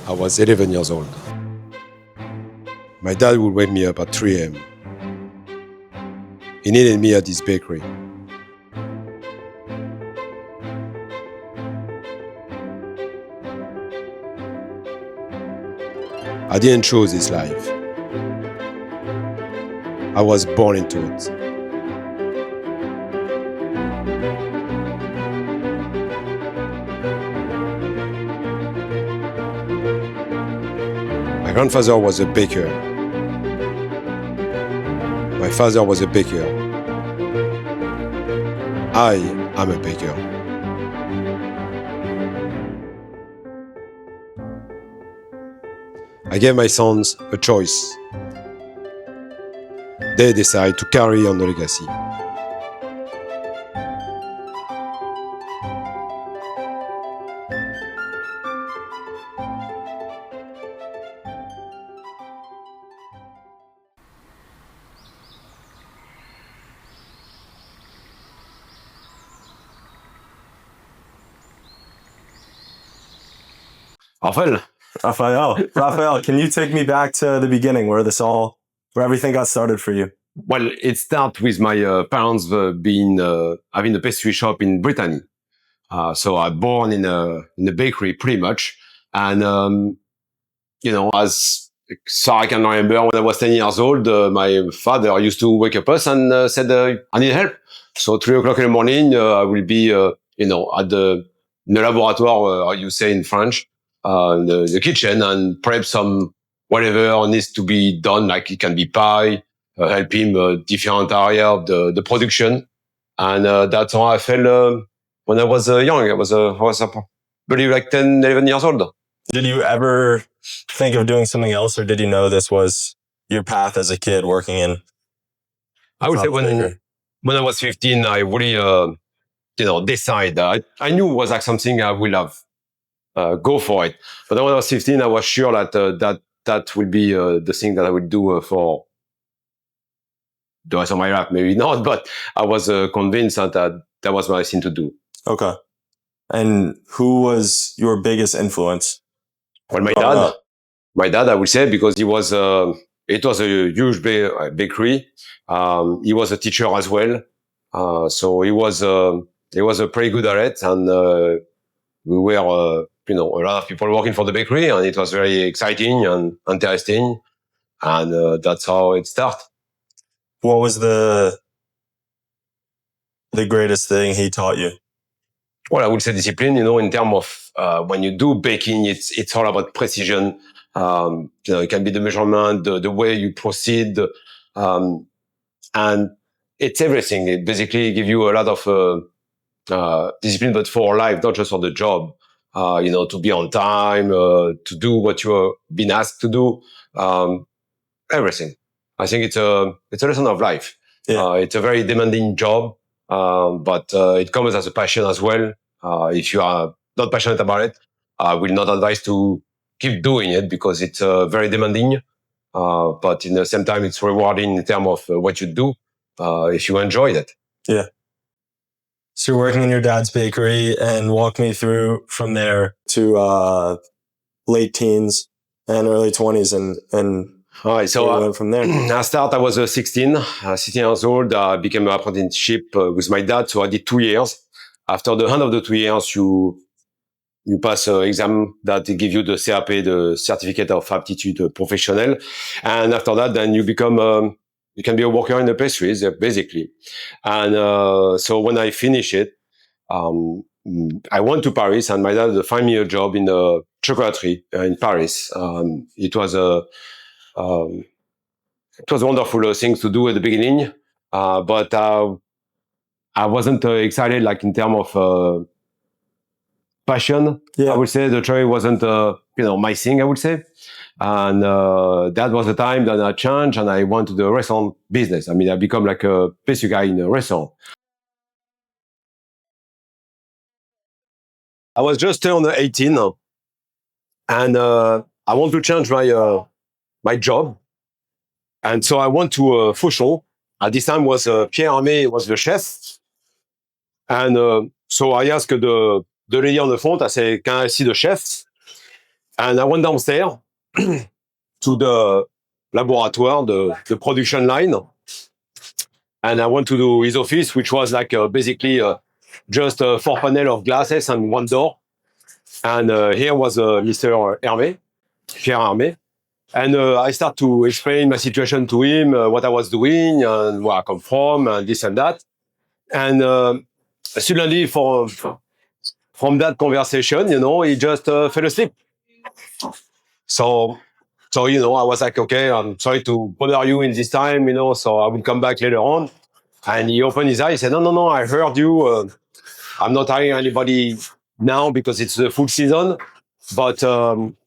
I was 11 years old. My dad would wake me up at 3 a.m. He needed me at his bakery. I didn't choose this life. I was born into it. My grandfather was a baker. My father was a baker. I am a baker. I gave my sons a choice. They decide to carry on the legacy. Raphael, can you take me back to the beginning where everything got started for you? Well, it started with my parents having a pastry shop in Brittany. So I born in a bakery pretty much. And, so I can remember when I was 10 years old, my father used to wake up us and said, I need help. So 3 o'clock in the morning, I will be, at the laboratoire, you say in French, the kitchen and prep some whatever needs to be done. Like it can be pie, help him different area of the production. And that's how I felt when I was young. I was believe like 10, 11 years old. Did you ever think of doing something else, or did you know this was your path as a kid working in? I would say when I was 15, I really, decide that I knew it was like something I will have, go for it. But when I was 15, I was sure that that will be the thing that I would do for the rest of my life. Maybe not, but I was convinced that was my thing to do. Okay. And who was your biggest influence? Well, my dad, I would say, because it was a huge bakery. He was a teacher as well. So he was pretty good at it. And we were, a lot of people working for the bakery, and it was very exciting and interesting. And that's how it started. What was the greatest thing he taught you? Well, I would say discipline, in terms of when you do baking, it's all about precision. It can be the measurement, the way you proceed, and it's everything. It basically gives you a lot of discipline, but for life, not just for the job. To be on time, to do what you are being asked to do, everything. I think it's a lesson of life. Yeah. It's a very demanding job. But it comes as a passion as well. If you are not passionate about it, I will not advise to keep doing it because it's very demanding. But in the same time, it's rewarding in terms of what you do if you enjoy it. Yeah. So you're working in your dad's bakery, and walk me through from there to late teens and early 20s and all right, so from there. I was 16 years old. I became an apprenticeship with my dad. So I did 2 years. After the end of the 2 years, you pass an exam that give you the CAP, the Certificate of Aptitude Professionnelle. And after that, then you become, you can be a worker in the pastries, basically. And so when I finish it, I went to Paris, and my dad found me a job in a chocolaterie in Paris. It was wonderful thing to do at the beginning, but I wasn't excited, like in terms of passion. Yeah. I would say the choice wasn't, my thing, I would say. And that was the time that I changed, and I went to the restaurant business. I mean, I become like a pastry guy in a restaurant. I was just turned 18, and I want to change my job. And so I went to Fauchon. At this time was Pierre Armé was the chef. And so I asked the lady on the front, I said, can I see the chef? And I went downstairs to the laboratoire, the production line. And I went to his office, which was like basically just 4 panels of glasses and 1 door. And here was Mr. Hermé, Pierre Hermé. And I start to explain my situation to him, what I was doing and where I come from and this and that. And suddenly from that conversation, he just fell asleep. So, I was like, okay, I'm sorry to bother you in this time, so I will come back later on. And he opened his eyes, he said, no, I heard you. I'm not hiring anybody now because it's the full season. But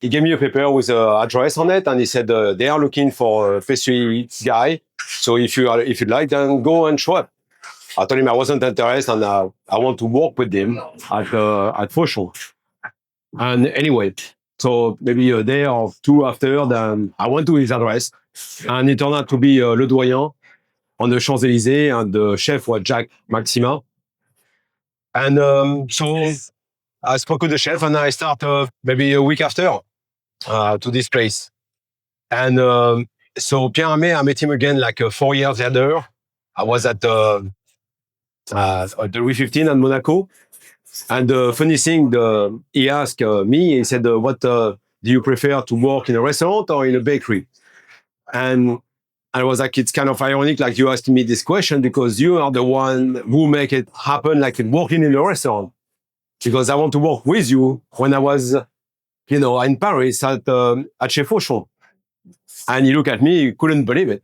he gave me a paper with an address on it, and he said they are looking for a pastry guy. So if you'd like, then go and show up. I told him I wasn't interested, and I want to work with him at Fauchon. And anyway, so maybe a day or two after, then I went to his address, and it turned out to be Le Doyen on the Champs-Élysées, and the chef was Jacques Maxima. And so I spoke with the chef, and I start maybe a week after to this place. And so Pierre Hermé, I met him again like 4 years later. I was at the Louis 15 at Monaco. And the funny thing, he asked me, he said, what do you prefer, to work in a restaurant or in a bakery? And I was like, it's kind of ironic, like you asked me this question, because you are the one who make it happen, like working in a restaurant. Because I want to work with you when I was, in Paris at Chef Fauchon. And he looked at me, he couldn't believe it.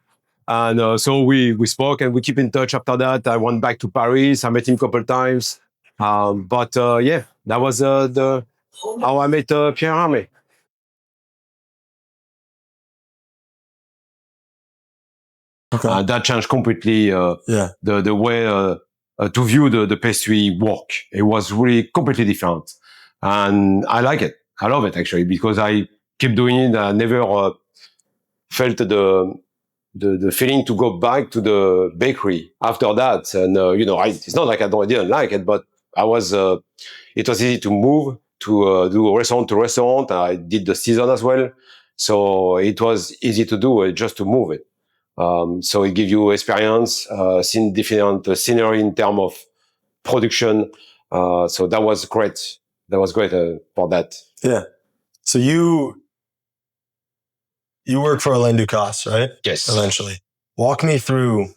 And so we spoke, and we keep in touch after that. I went back to Paris. I met him a couple of times. But yeah, that was how I met Pierre Hermé. Okay. That changed completely the way to view the pastry work. It was really completely different. And I like it. I love it, actually, because I keep doing it. I never felt the feeling to go back to the bakery after that. And, it's not like I didn't like it, but it was easy to move to do restaurant to restaurant. I did the season as well. So it was easy to do, just to move it. So it gives you experience, seeing different scenery in terms of production. So that was great. That was great for that. Yeah. So you work for Alain Ducasse, right? Yes. Eventually. Walk me through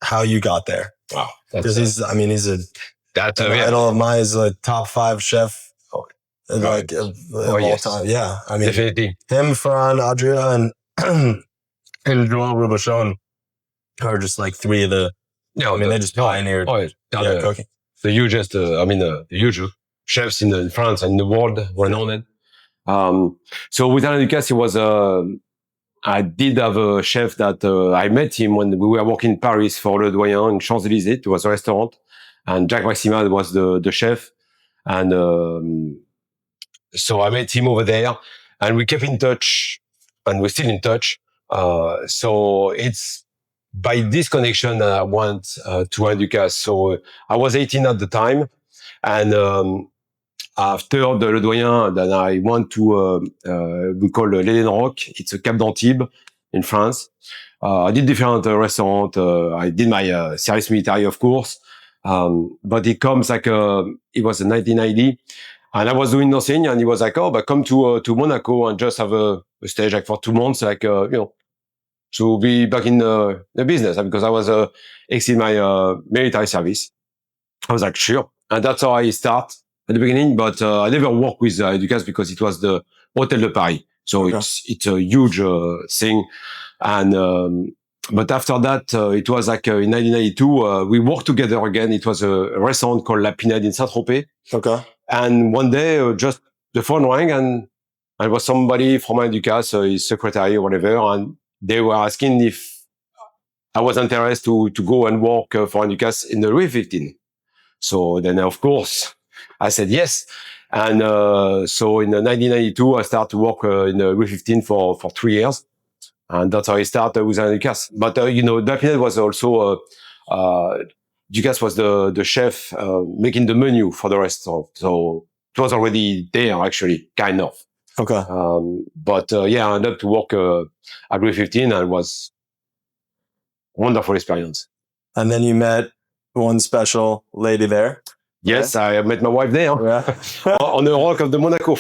how you got there. Wow. Because he's an idol of mine. He's a top 5 chef of all time. Yeah. I mean, definitely. Him, Ferran Adrià, and Joël Robuchon are just like 3 of the. They just pioneered cooking. The hugest, the huge chefs in France and in the world were known. So with Alain Ducasse, he was I did have a chef that I met him when we were working in Paris for Le Doyen in Champs-Élysées. It was a restaurant, and Jacques Maxima was the chef. And so I met him over there, and we kept in touch, and we're still in touch. So it's by this connection that I went to Alain Ducasse. So I was 18 at the time, and after the Le Doyen, then I went to we call l'Hélène Rock. It's a Cap d'Antibes in France. I did different restaurants. I did my service military, of course, but it comes like it was in 1990. And I was doing nothing, and he was like, "Oh, but come to Monaco and just have a stage like for 2 months, like to be back in the business." Because I was exiting my military service. I was like, "Sure," and that's how I start at the beginning. But I never worked with Ducasse because it was the Hôtel de Paris, so it's a huge thing. And but after that, it was like in 1992, we worked together again. It was a restaurant called La Pinède in Saint-Tropez. Okay. And one day, just the phone rang, and it was somebody from Alain Ducasse, his secretary or whatever, and they were asking if I was interested to go and work for Alain Ducasse in the Louis 15. So then, of course, I said yes. And so in 1992, I started to work in the Louis 15 for 3 years. And that's how I started with Alain Ducasse. But, La Pinède was also, Ducasse was the chef making the menu for the restaurant. So it was already there, actually, kind of. Okay. But yeah, I ended up to work at Louis 15, and it was a wonderful experience. And then you met one special lady there. Yes, I met my wife there Yeah. on the rock of the Monaco.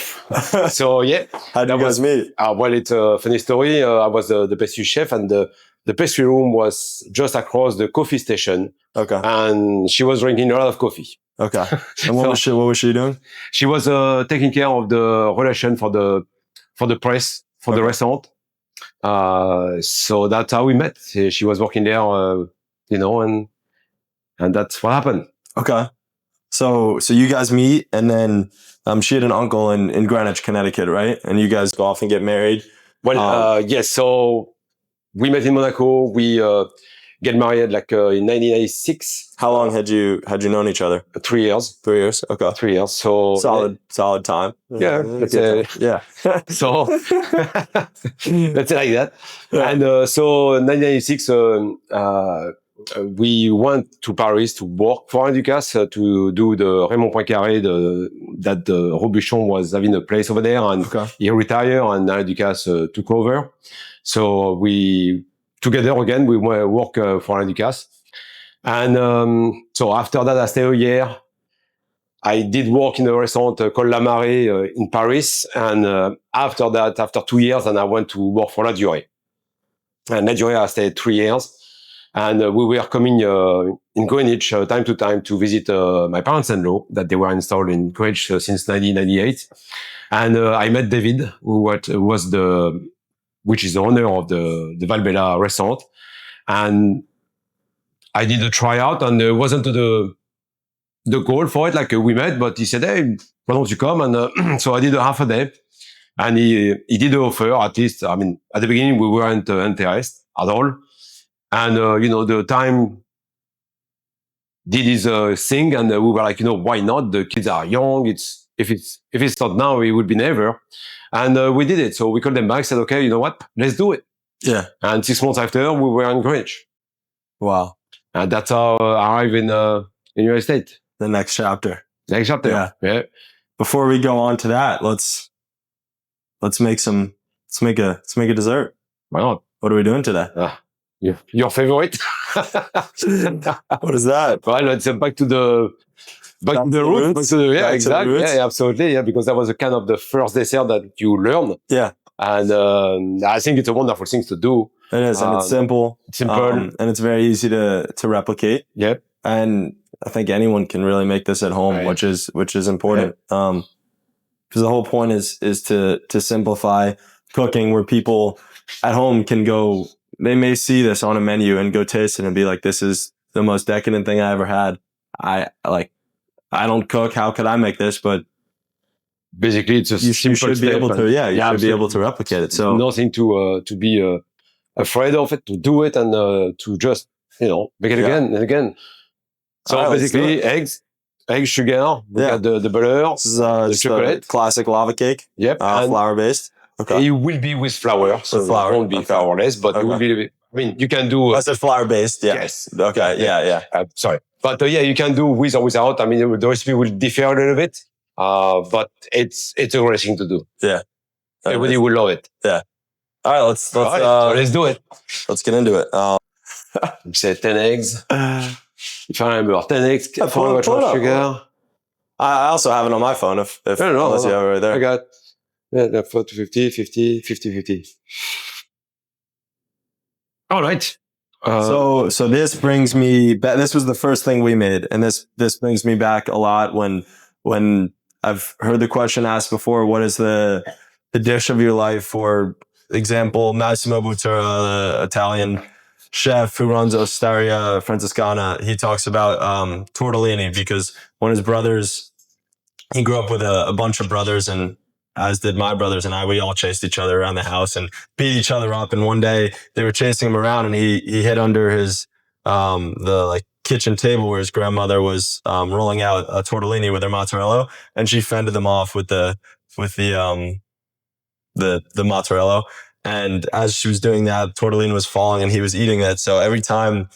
So yeah, How did you guys meet? well, it's a funny story. I was the pastry chef, and the pastry room was just across the coffee station. Okay. And she was drinking a lot of coffee. Okay. And what was she doing? She was taking care of the relation for the press for the restaurant. So that's how we met. She was working there, and that's what happened. Okay. So you guys meet, and then she had an uncle in Greenwich, Connecticut, right? And you guys go off and get married. Well, yes. So we met in Monaco. We get married in 1996. How long had you known each other? 3 years. 3 years. Okay. 3 years. So solid time. Yeah. Yeah. So let's say like that. Yeah. And so 1996, we went to Paris to work for Alain Ducasse to do the Raymond Poincaré, that Robuchon was having a place over there, and he retired, and Alain Ducasse took over. So we together again we work for Alain Ducasse, and so after that I stayed a year. I did work in a restaurant called La Marée in Paris, and after that, after 2 years, and I went to work for La Durée. And La Durée I stayed 3 years. And we were coming in Greenwich time to time to visit my parents-in-law that they were installed in Greenwich since 1998. And I met David, which is the owner of the Valbella restaurant. And I did a tryout, and it wasn't the goal for it, like we met, but he said, hey, why don't you come? And so I did a half a day. And he did the offer, at least. I mean, at the beginning, we weren't interested at all. And, the time did his thing, and we were like, why not? The kids are young. If it's not now, it would be never. And we did it. So we called them back, said, okay, you know what? Let's do it. Yeah. And 6 months after, we were in Greenwich. Wow. And that's how I arrived in United States. The next chapter. Yeah. Before we go on to that, let's make a dessert. Why not? What are we doing today? Your favorite? What is that? Well, it's back to the roots. Exactly. Yeah, absolutely. Yeah, because that was kind of the first dessert that you learn. Yeah. And I think it's a wonderful thing to do. It is, and it's simple. And it's very easy to replicate. Yep. And I think anyone can really make this at home, right, which is important. Because the whole point is to simplify cooking, where people at home can go. They may see this on a menu and go taste it and be like, this is the most decadent thing I ever had. I don't cook. How could I make this? But basically, it's you should be able to. Yeah, you should be able to replicate it. So nothing to be afraid of it, to do it, and to just make it again and again. So basically, eggs, sugar, we got the butter, this is the chocolate, classic lava cake. Yep, flour based. Okay. It will be with flour, so flour. It won't be flourless, but it will be. I mean, you can do. I said flour based. Yeah. Yes. Okay. Yeah. Sorry, but you can do with or without. I mean, the recipe will differ a little bit, but it's a great thing to do. Yeah. Everybody will love it. Yeah. All right. Let's so let's do it. Let's get into it. You said 10 eggs. If I remember, 10 eggs. How much sugar? I also have it on my phone. If unless you have it right there. I got. Yeah, 50, 50, 50, 50. All right. So this brings me back. This was the first thing we made, and this brings me back a lot when I've heard the question asked before. What is the dish of your life? For example, Massimo Bottura, the Italian chef who runs Osteria Francescana, he talks about tortellini, because when his brothers, he grew up with a bunch of brothers, and as did my brothers and I, we all chased each other around the house and beat each other up. And one day they were chasing him around, and he hid under his the kitchen table where his grandmother was rolling out a tortellini with her mozzarella, and she fended them off with the mozzarella. And as she was doing that, tortellini was falling, and he was eating it. So every time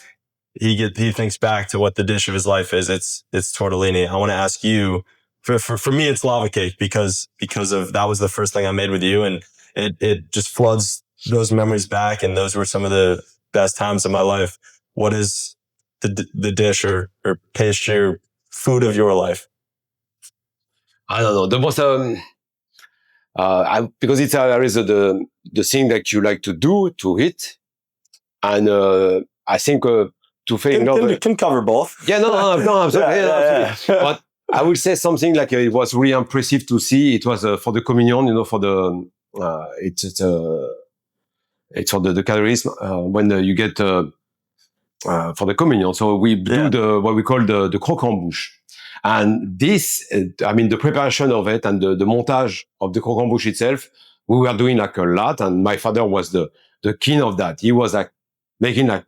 he thinks back to what the dish of his life is, it's tortellini. I want to ask you, for me, it's lava cake because of that was the first thing I made with you, and it just floods those memories back, and those were some of the best times of my life. What is the dish or pastry or food of your life? I don't know. The most because it's there is the thing that you like to do to eat, and I think to fail in love Can cover both. Yeah, no, absolutely. Yeah. But I will say something like it was really impressive to see. It was for the communion, for the it's for the calories when you get for the communion. So we do the what we call the croquembouche, and this the preparation of it and the montage of the croquembouche itself, we were doing like a lot, and my father was the king of that. He was like making like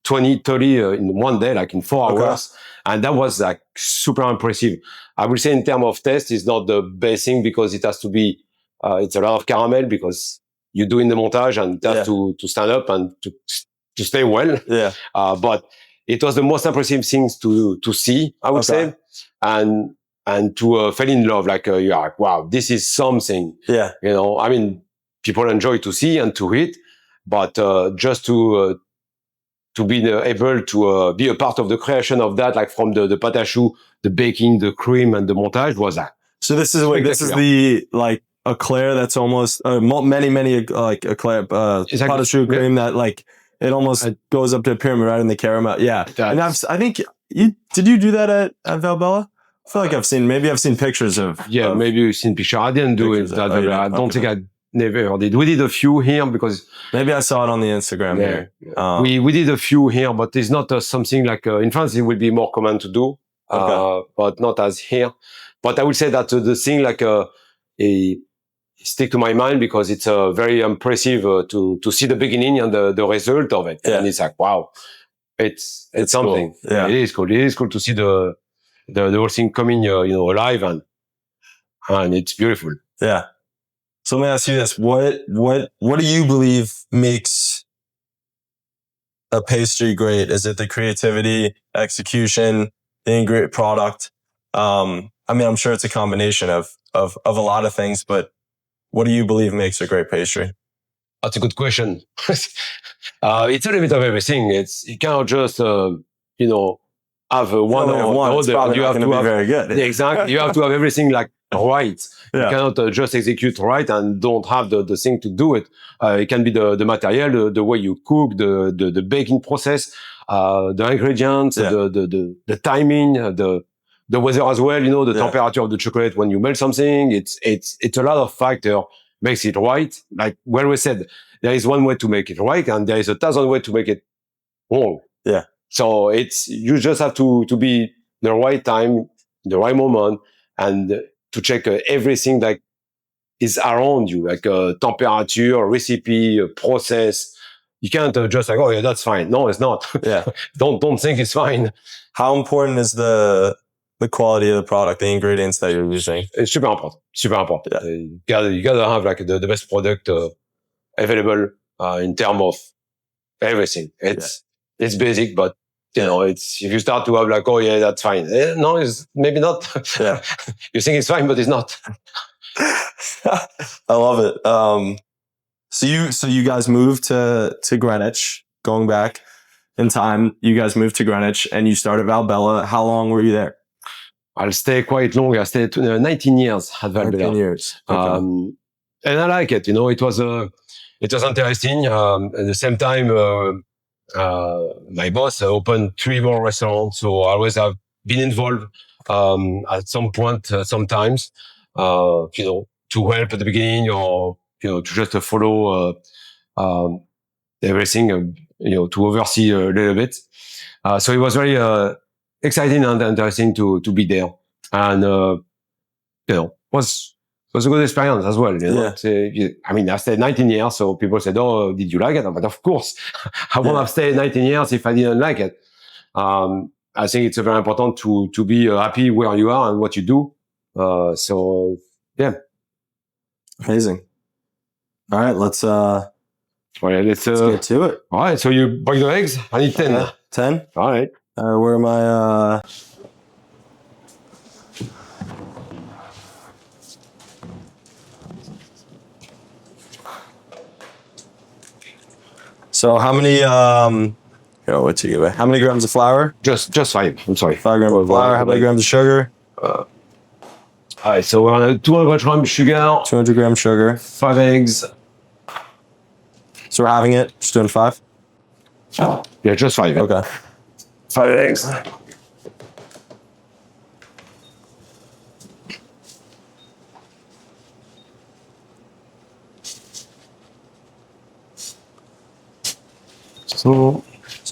20, 30 in one day, like in 4 hours. And that was like super impressive. I will say in terms of taste, it's not the best thing because it has to be, it's a lot of caramel because you do in the montage and it has to stand up and to stay well. Yeah. But it was the most impressive things to see, I would say. And to fall in love, like, you're like, wow, this is something. Yeah. People enjoy to see and to eat, but just to be able to be a part of the creation of that, like from the pâte à choux, the baking, the cream, and the montage was that. So this is the like eclair that's almost many like eclair pâte à choux cream that like it almost goes up to a pyramid right in the caramel. Yeah, and I think did you do that at Valbella? I feel like I've seen pictures of. Yeah, maybe you've seen pictures. I didn't do it. I don't think I never did. We did a few here because maybe I saw it on the Instagram here. We did a few here, but it's not something like in France. It will be more common to do, but not as here. But I would say that the thing like stick to my mind because it's very impressive to see the beginning and the result of it, and it's like wow, it's something. Cool. Yeah, it is cool. It is cool to see the whole thing coming, alive and it's beautiful. Yeah. So let me ask you this: what do you believe makes a pastry great? Is it the creativity, execution, the ingredient product? I'm sure it's a combination of a lot of things, but what do you believe makes a great pastry? That's a good question. It's a little bit of everything. You cannot just have one or the other. You have to have very good. Exactly. You have to have everything like right. You cannot just execute right and don't have the thing to do it. It can be the material, the way you cook, the baking process, the ingredients, the timing, the weather as well. The temperature of the chocolate when you melt something. It's a lot of factor makes it right. Like well we said, there is one way to make it right, and there is 1,000 ways to make it wrong. Yeah. So you just have to be the right time, the right moment, and to check everything that is around you, like temperature, recipe, process. You can't just like, oh yeah, that's fine. No, it's not. Yeah. Don't think it's fine. How important is the quality of the product, the ingredients that you're using? It's super important. Super important. Yeah. You gotta have like the best product available in terms of everything. It's basic, but it's if you start to have like, oh yeah, that's fine. No, it's maybe not. Yeah. You think it's fine, but it's not. I love it. So you guys moved to Greenwich, going back in time. You guys moved to Greenwich and you started Valbella. How long were you there? I'll stay quite long. I stayed 19 years at Valbella. 19 years. Okay. And I like it. It was interesting. At the same time, my boss opened 3 more restaurants, so I always have been involved at some point, sometimes, to help at the beginning or to just follow everything, to oversee a little bit. So it was very exciting and interesting to be there, and was a good experience as well. I stayed 19 years, so people said, "Oh, did you like it?" But of course, I wouldn't have stayed 19 years if I didn't like it. I think it's very important to be happy where you are and what you do. So yeah, amazing. All right, let's let's get to it. All right, so you break the eggs. I need 10. 10. All right. Where am I? So how many here, what's you give it? How many grams of flour? Just 5. I'm sorry. 5 grams of flour. How many grams of sugar? All right, so we're on 200 grams sugar, 200 grams sugar. 5 eggs. So we're having it. Just doing 5. Yeah, just 5. Okay. 5 eggs. So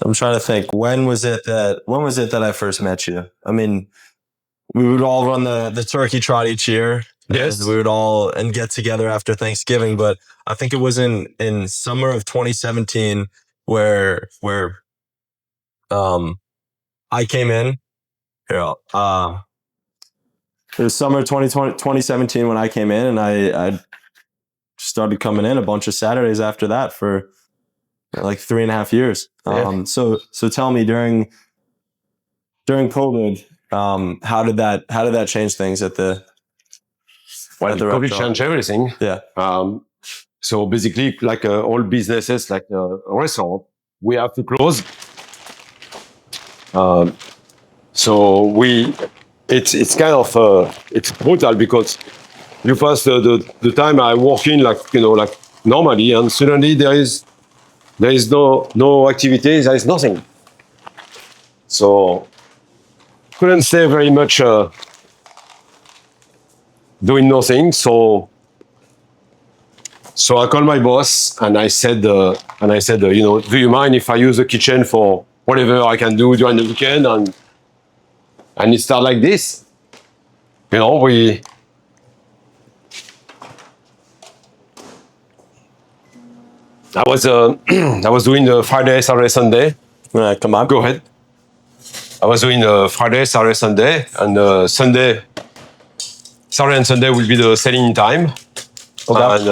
I'm trying to think. When was it that I first met you? I mean, we would all run the turkey trot each year. Yes. And we would all and get together after Thanksgiving, but I think it was in summer of 2017 where I came in. Here, it was summer 2017 when I came in, and I started coming in a bunch of Saturdays after that for like 3.5 years. Yeah. So tell me, during COVID, how did that change things at the COVID restaurant? changed everything. Yeah. So basically, like all businesses, like a restaurant, we have to close. So it's kind of it's brutal because you pass the time I work in like normally, and suddenly there is no activity, there is nothing. So couldn't stay very much doing nothing. So I called my boss and I said, do you mind if I use the kitchen for whatever I can do during the weekend? And it started like this. I was I was doing the Friday, Saturday, Sunday. Come on, go ahead. I was doing Friday, Saturday, Sunday, and Saturday and Sunday will be the selling time. Okay. And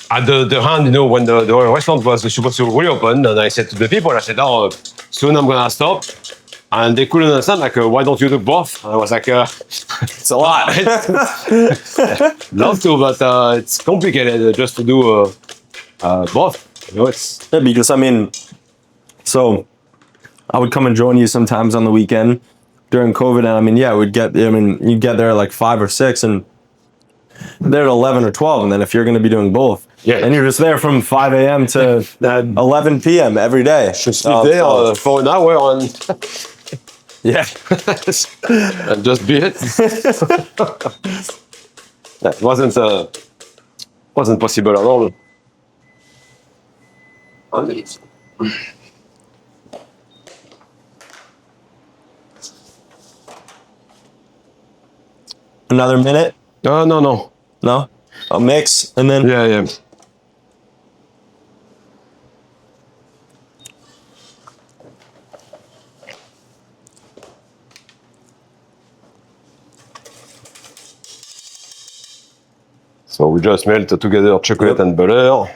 at the end, when the restaurant was supposed to reopen, and I said to the people, I said, "Oh, soon I'm gonna stop." And they couldn't understand, like, why don't you do both? And I was like, it's a lot. Love to, but it's complicated just to do both. It's because I mean, so I would come and join you sometimes on the weekend during COVID, and I mean, yeah, you'd get there at like 5 or 6, and there at 11 or 12, and then if you're going to be doing both, yeah, and you're just there from 5 a.m. to 11 p.m. every day. Should sleep there for an hour and yeah, and just be it. That wasn't possible at all. Another minute? No. A mix, and then yeah. So we just melt together chocolate and butter.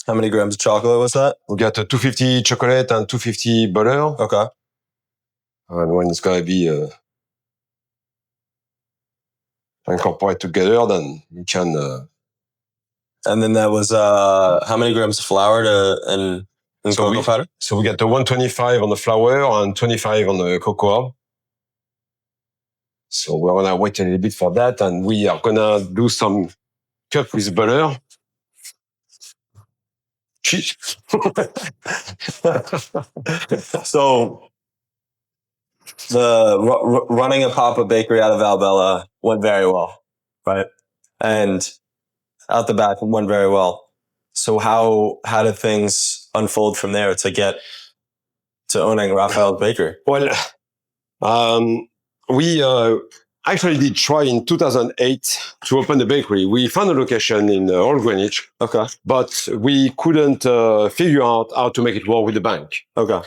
How many grams of chocolate was that? We got 250 chocolate and 250 butter. Okay. And when it's gonna be incorporate together, then you can. And then that was how many grams of flour and cocoa powder? So we got 125 on the flour and 25 on the cocoa. So we're gonna wait a little bit for that, and we are gonna do some cup with butter. Cheese. So the running a Papa Bakery out of Valbella went very well, right? And out the back went very well. So how did things unfold from there to get to owning Raphael's Bakery? Well, we actually did try in 2008 to open the bakery. We found a location in Old Greenwich. Okay. But we couldn't figure out how to make it work with the bank. Okay.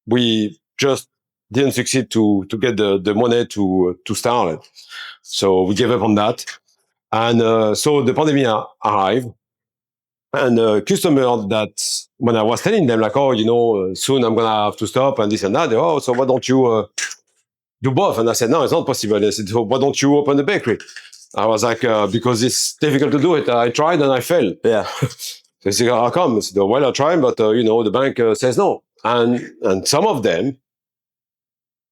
We just didn't succeed to get the money to start it. So we gave up on that. And so the pandemic arrived. And customer that when I was telling them, like, oh, soon I'm going to have to stop and this and that, so why don't you do both? And I said, no, it's not possible. They said, so why don't you open the bakery? I was like, because it's difficult to do it. I tried and I failed. Yeah. They say, how come? I said, well, I tried, but the bank says no. And some of them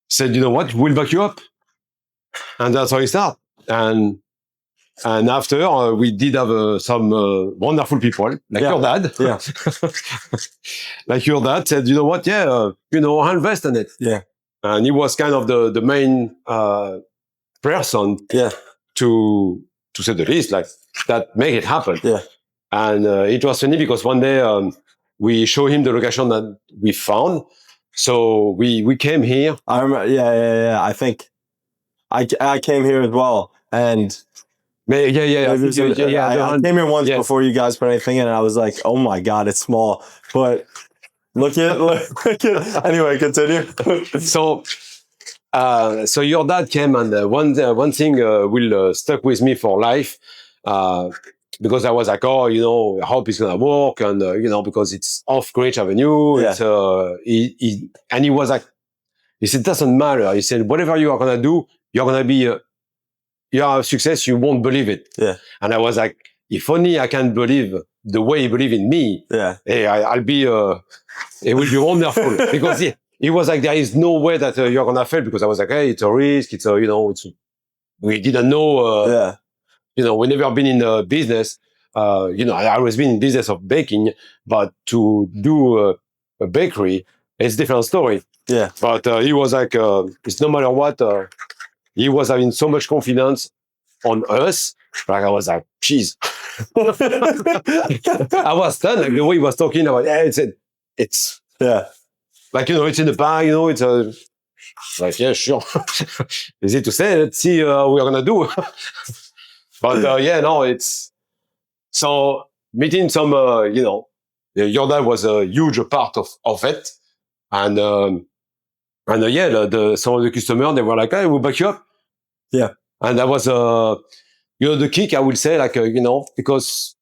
said, you know what, we'll back you up. And that's how it started. And after, we did have some wonderful people, like your dad. Yeah. Like your dad said, you know what, I'll invest in it. Yeah. And he was kind of the main person Yeah. to say the least, like that make it happen. Yeah. And it was funny because one day we showed him the location that we found. So we came here. I remember. Yeah. I think I came here as well, and Yeah. I came here once before you guys put anything in, and I was like, "Oh my god, it's small." But look at. Anyway, continue. So your dad came, and one thing will stuck with me for life, because I was like, I hope it's gonna work, and because it's off Greenwich Avenue. Yeah. It's and he was like, he said, it doesn't matter. He said, whatever you are gonna do, you're gonna be you are a success. You won't believe it. Yeah. And I was like, if only I can believe the way he believe in me. Yeah. Hey, I'll be. It will be wonderful because he was like, there is no way that you're gonna fail, because I was like, hey, it's a risk. It's we didn't know. Yeah. We never been in the business. I always been in business of baking, but to do a bakery, it's a different story. Yeah. But he was like, it's no matter what. He was having so much confidence on us. Like I was like, geez. I was stunned, like the way he was talking about. Yeah, it's Yeah. like it's in the bag. It's like, yeah, sure. Easy to say. Let's see what we're gonna do. But it's so meeting some. Your dad was a huge part of it, and some of the customers, they were like, hey, we'll back you up. Yeah. And that was the kick, I would say, like because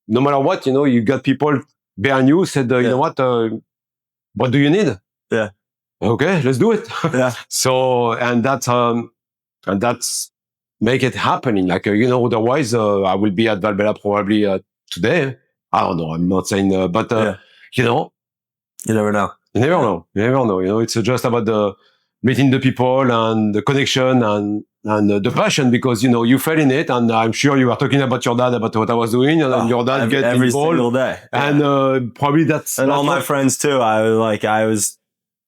no matter what, you got people behind you said, you know what do you need? Yeah. Okay, let's do it. Yeah. So and that's make it happening. Like otherwise I will be at Valbella probably today. I don't know. I'm not saying, but you never know. You never know. You never know. It's just about the meeting the people and the connection and the passion, because you fell in it, and I'm sure you were talking about your dad, about what I was doing, and your dad get every involved single day, and probably that's and all my friends too. That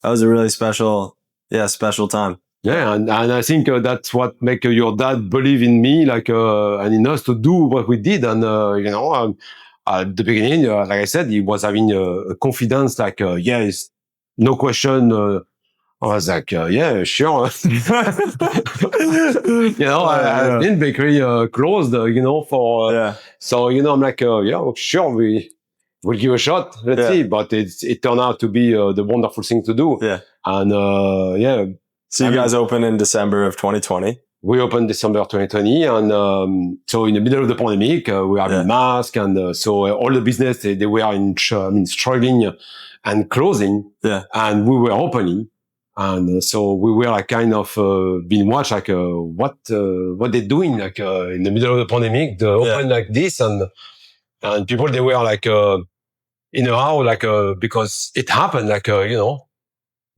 was a really special time. Yeah, and I think that's what make your dad believe in me, like and in us to do what we did, and at the beginning, like I said, he was having a confidence, like it's no question. I was like, yeah, sure. I've been bakery closed, for so I'm like, sure, we'll give a shot. Let's see. But it turned out to be the wonderful thing to do. Yeah, and So you guys opened in December of 2020. We opened December 2020, and so in the middle of the pandemic, we are in mask, and so all the business they were struggling and closing. Yeah, and we were opening, and so we were like kind of being watched, like what they're doing, like in the middle of the pandemic, they open like this, and people they were like in a how, like because it happened, like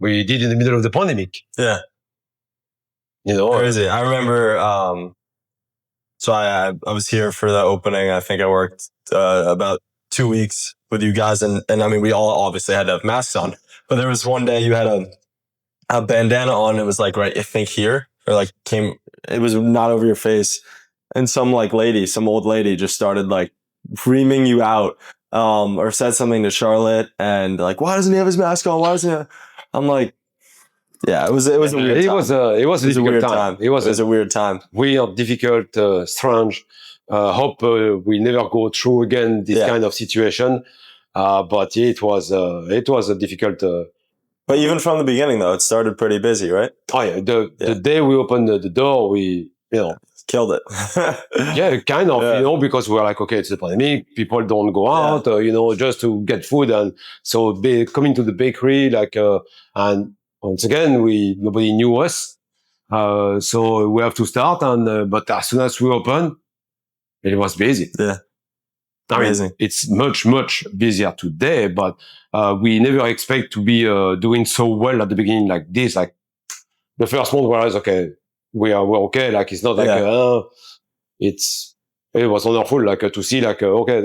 we did in the middle of the pandemic. Yeah. Crazy. I remember, so I was here for the opening. I think I worked about 2 weeks with you guys, and I mean, we all obviously had to have masks on, but there was one day you had a bandana on. It was like, right, I think here, or like it was not over your face. And some old lady just started like reaming you out, or said something to Charlotte, and like, why doesn't he have his mask on? Why doesn't he? I'm like, yeah, it was a weird time. It was a difficult time. It was a weird time. Weird, difficult, strange. Hope we never go through again this kind of situation. But it was a difficult. But even from the beginning, though, it started pretty busy, right? Oh yeah, the day we opened the door, we killed it. Yeah, kind of, because we were like, okay, it's a pandemic, people don't go out, just to get food, and so coming to the bakery, like, and once again, nobody knew us. So we have to start. And but as soon as we open, it was busy. Yeah. I mean, Amazing. it's much busier today, but we never expect to be doing so well at the beginning like this. Like the first month was okay, we're okay. Like it's not like it was wonderful. Like to see like okay,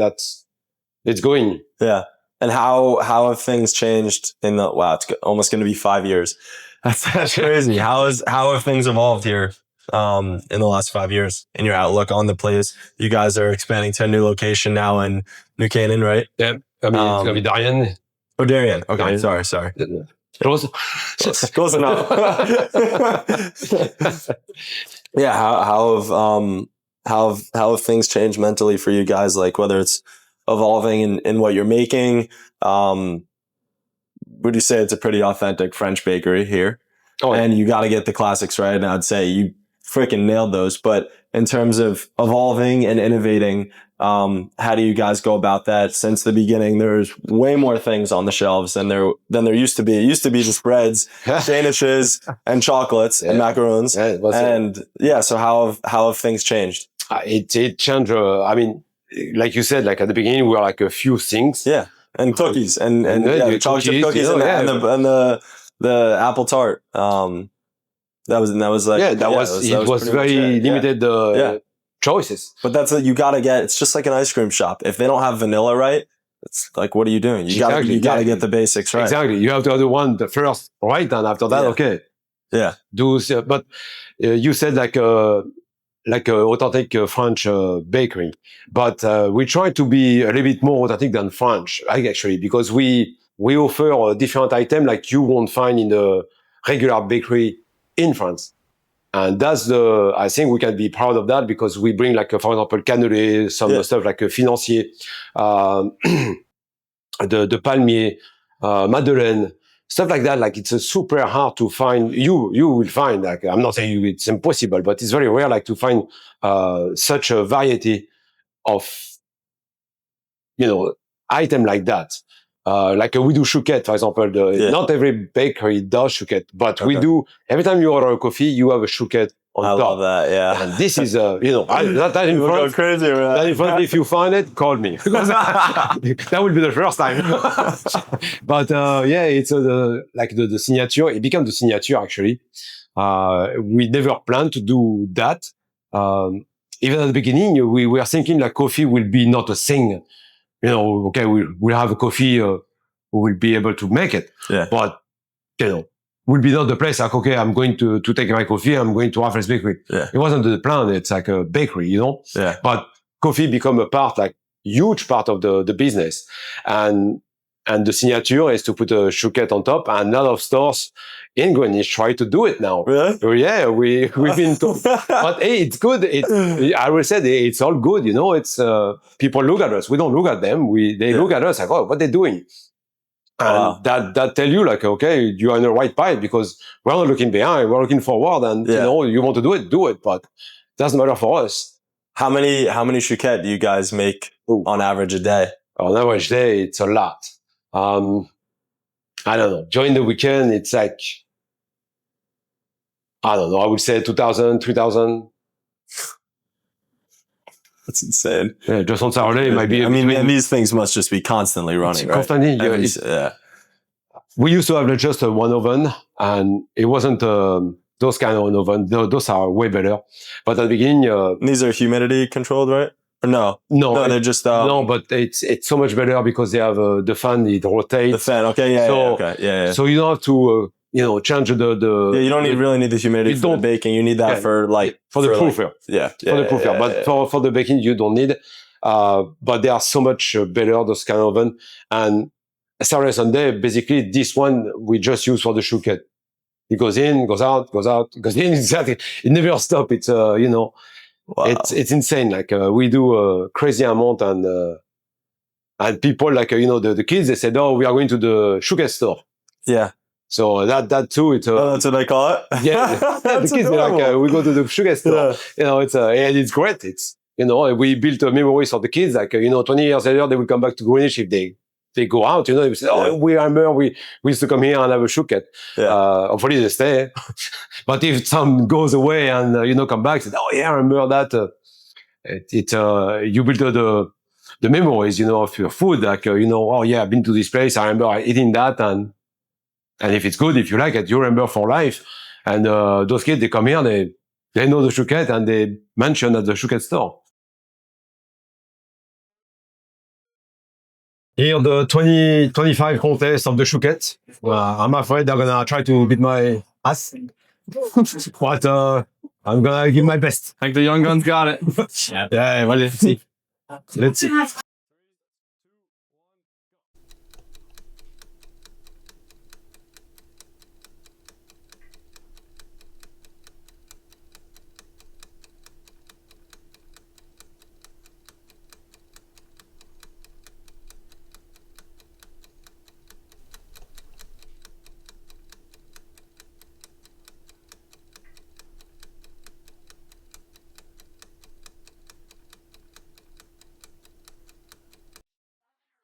it's going. Yeah. And how have things changed in the it's almost going to be 5 years. That's crazy. How have things evolved here in the last 5 years in your outlook on the place? You guys are expanding to a new location now in New Canaan, right? Yeah. I mean, it's gonna be Darien. Oh, Darien. Okay. Darien. Sorry. Close. Close enough. Yeah. How have things changed mentally for you guys? Like whether it's evolving in what you're making. Would you say it's a pretty authentic French bakery here? Oh, and you got to get the classics right. And I'd say you freaking nailed those. But in terms of evolving and innovating, how do you guys go about that? Since the beginning, there's way more things on the shelves than there used to be. It used to be just breads, danishes, and chocolates and macaroons. So how have things changed? It changed. I mean, like you said, like at the beginning, we were like a few things. Yeah. And cookies and the chocolate chip cookies and the apple tart. That was like it was very limited choices. But that's you gotta get. It's just like an ice cream shop. If they don't have vanilla right, it's like what are you doing? You gotta get the basics right. Exactly. You have to have the first right, and after that, okay. Yeah. But you said like authentic French bakery, but we try to be a little bit more authentic than French, actually, because we offer a different item like you won't find in the regular bakery in France. And I think we can be proud of that because we bring like, for example, cannelé, some stuff like financier, the palmier, madeleine, stuff like that. Like it's super hard to find. You will find, like, I'm not saying it's impossible, but it's very rare, like to find, such a variety of, item like that. Like we do chouquette, for example. Not every bakery does chouquette, but we do. Every time you order a coffee, you have a chouquette on top. I love that, yeah. And this is, that in France. Crazy, right? That in France, if you find it, call me. That will be the first time. But it's the signature. It became the signature, actually. We never planned to do that. Even at the beginning, we were thinking like coffee will be not a thing. Okay, we'll have a coffee, we will be able to make it. Yeah. But, will be not the place like, okay, I'm going to take my coffee, I'm going to Raffles Bakery. Yeah. It wasn't the plan, it's like a bakery, Yeah. But coffee become a part, like, huge part of the business. And the signature is to put a chouquette on top, and a lot of stores in Greenwich try to do it now. Really? Yeah, we've been told. But hey, it's good. I will say it's all good, It's people look at us. We don't look at them. They look at us like, oh, what they doing? And that tell you like, okay, you are in the right path because we're not looking behind, we're looking forward, and you want to do it, but it doesn't matter for us. How many chouquettes do you guys make on average a day? On average day, it's a lot. I don't know. During the weekend, it's like, I don't know. I would say 2,000, 3,000. That's insane. Yeah, just on Saturday, it might be. I mean, and these things must just be constantly running, right? Constantly. We used to have just one oven, and it wasn't those kind of oven. Those are way better. But at the beginning, these are humidity controlled, right? Or no, they're just no. But it's so much better because they have the fan. It rotates. The fan, okay, yeah. So you don't have to change the. Yeah, you don't really need the humidity for the baking. You need that for the proofer. For the proofer. But for the baking, you don't need. But they are so much better, those kind of oven. And Saturday, Sunday, basically this one we just use for the chouquette. It goes in, goes out, goes out, goes in. Exactly. It never stops. It's Wow. It's insane. Like we do a crazy amount, and people like the kids, they said, "Oh, we are going to the chouquette store." Yeah. So that too, it's that's what they call it. Yeah, the kids are like, we go to the chouquette store. And it's great. It's we built memories for the kids. Like 20 years later, they will come back to Greenwich if they they go out, you know, they say, oh, we remember we used to come here and have a Chouquette. Hopefully they stay. But if some goes away and, come back, say, oh yeah, I remember that. You build the memories, of your food. Like, oh yeah, I've been to this place. I remember eating that. And if it's good, if you like it, you remember for life. And those kids, they come here, they know the Chouquette and they mention at the Chouquette store. Here, the 2025 contest of the Chouquette. I'm afraid they're gonna try to beat my ass. But I'm gonna give my best. I think the young guns got it. Yeah, well, let's see. Let's see.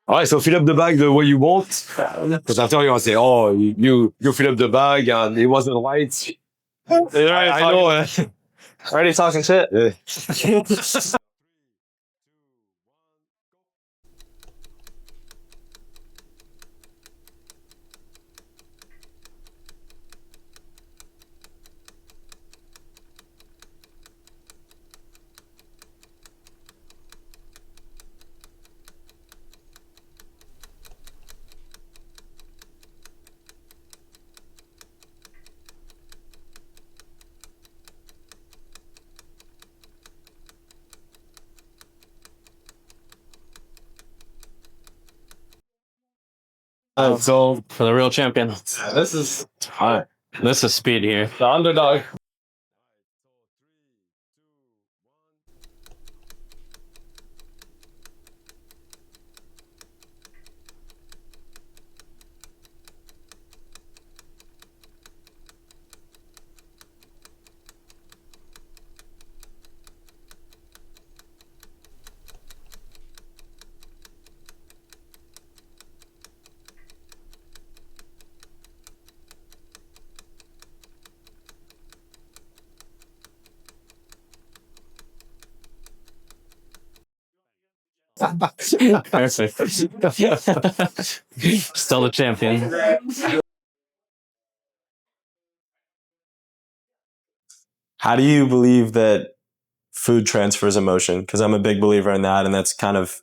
All right, so fill up the bag the way you want. Because after you're gonna say, oh, you fill up the bag and it wasn't right. I know. Already talking shit. Yeah. Let's go for the real champion. This is This is speed here. the underdog. Perfect. Still the champion. How do you believe that food transfers emotion? Because I'm a big believer in that, and that's kind of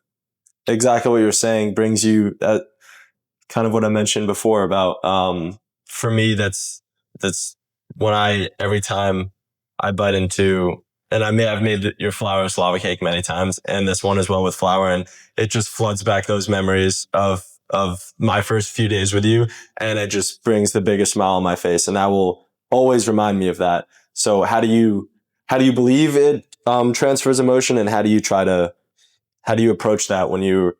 exactly what you're saying. Brings you that kind of what I mentioned before about. For me, that's when every time I bite into, and I've made your flour Slava cake many times, and this one as well with flour, and it just floods back those memories of my first few days with you, and it just brings the biggest smile on my face, and that will always remind me of that. So how do you believe it transfers emotion, and how do you approach that when you're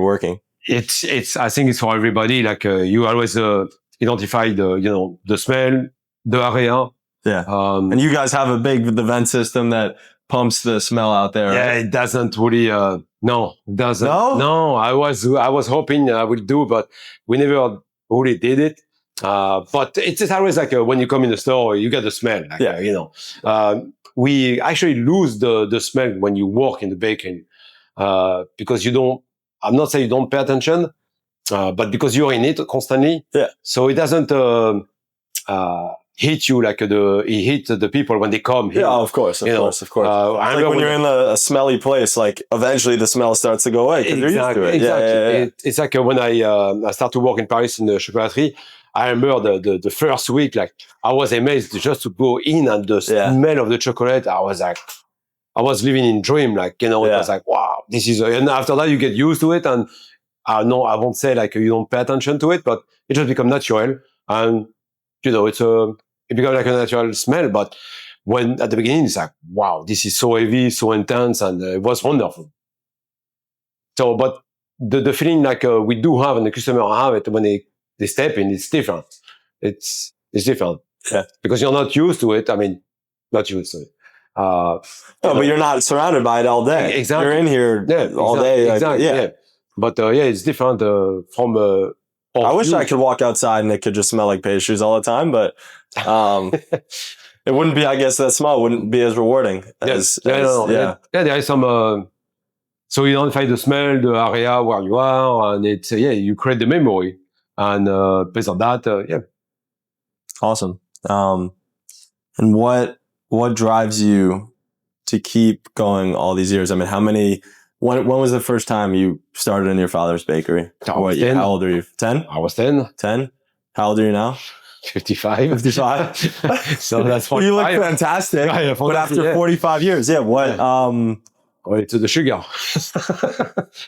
working? It's I think it's for everybody. Like you always identify the smell, the area. Yeah. And you guys have the vent system that pumps the smell out there. Yeah, right? it doesn't really. No, it doesn't. No? No, I was hoping I would do, but we never really did it. But it's always like when you come in the store, you get the smell. Like, we actually lose the smell when you work in the baking because you don't. I'm not saying you don't pay attention, but because you're in it constantly. Yeah. So it doesn't hit you like it hit the people when they come here. Yeah, of course. I like when you're in a smelly place, like eventually the smell starts to go away because you're used to it. Exactly. Yeah. It's like when I start to work in Paris in the chocolaterie. I remember the first week, like I was amazed just to go in and the smell of the chocolate. I was living in dream, like, it was like, wow, this is, and after that you get used to it. And no, I won't say like you don't pay attention to it, but it just becomes natural. And, it becomes like a natural smell. But when at the beginning, it's like, wow, this is so heavy, so intense. And it was wonderful. So, but the feeling like we do have and the customer have it when they step in, it's different. It's different. Yeah. Because you're not used to it. I mean, not used to it. Uh, No, but you're not surrounded by it all day. Exactly. You're in here all day. Like, Exactly. yeah. Yeah. But it's different from. I wish I could walk outside and it could just smell like pastries all the time, but it wouldn't be. I guess that smell wouldn't be as rewarding. As, Yeah, there is some. So you identify the smell, the area where you are, and it's you create the memory, and based on that, yeah. Awesome. And what drives you to keep going all these years? I mean, when was the first time you started in your father's bakery? I was 10. How old are you? 10? I was 10. 10? How old are you now? 55. 55? So that's Well, you look 45. fantastic. Yeah, But after 45 years, what? Well, it's the sugar.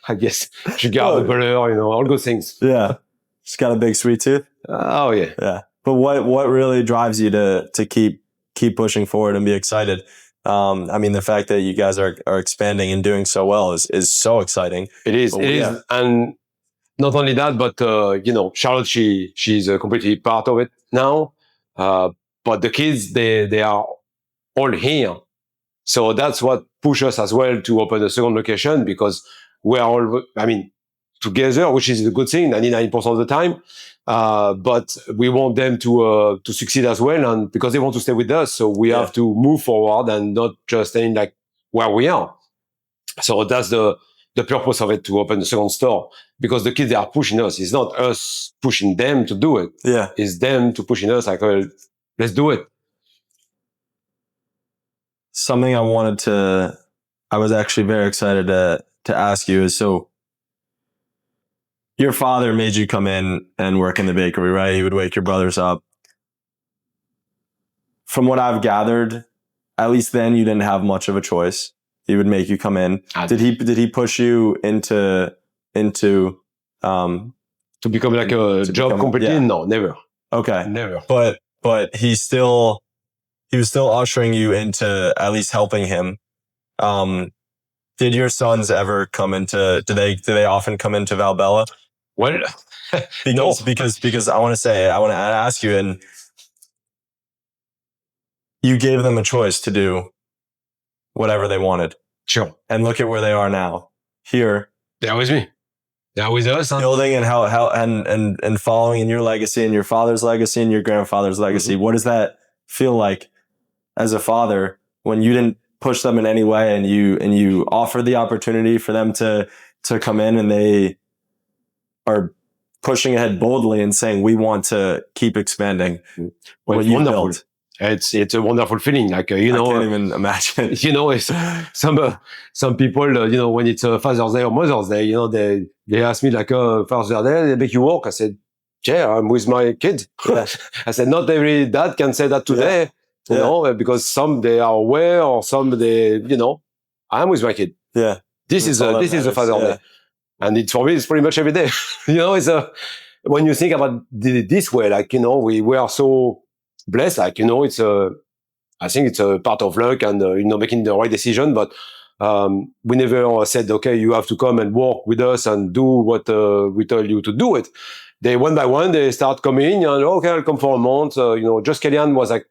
I guess. Sugar, the butter, all those things. Yeah. Just got a big sweet tooth? Oh, yeah. Yeah. But what really drives you to keep pushing forward and be excited? I mean, the fact that you guys are expanding and doing so well is so exciting. It is. But It is. And not only that, but, Charlotte, she's completely part of it now. But the kids, they are all here. So that's what pushes us as well to open a second location, because we are all, together, which is a good thing 99% of the time. But we want them to succeed as well, and because they want to stay with us, so we have to move forward and not just staying like where we are. So that's the purpose of it, to open the second store, because the kids, they are pushing us. It's not us pushing them to do it. Yeah. It's them to pushing us like, well, let's do it. Something I was actually very excited to ask you is, so your father made you come in and work in the bakery, right? He would wake your brothers up. From what I've gathered, at least then you didn't have much of a choice. He would make you come in. Did he push you into to become like a job completely? Yeah. No, never. Okay. Never. But he was still ushering you into at least helping him. Did your sons ever come into, do they often come into Valbella? Well, because I want to ask you, and you gave them a choice to do whatever they wanted. Sure. And look at where they are now. Here. They're with me. They're with us. Building and and following in your legacy and your father's legacy and your grandfather's legacy. Mm-hmm. What does that feel like as a father when you didn't push them in any way and you offered the opportunity for them to come in, and they are pushing ahead boldly and saying, we want to keep expanding what you built? It's a wonderful feeling. Like, I can't even imagine. It's some people, when it's Father's Day or Mother's Day, they ask me like, Father's Day, they make you work. I said, yeah, I'm with my kid. Yeah. I said, not every dad can say that today, because some they are aware, or some I'm with my kid. Yeah. This is a Father's Day. And for me, it's pretty much every day. It's when you think about this way, like, we are so blessed, like, I think it's a part of luck and, making the right decision. But, we never said, okay, you have to come and work with us and do what, we tell you to do it. They, one by one, they start coming and, okay, I'll come for a month. Just Kellyanne was like,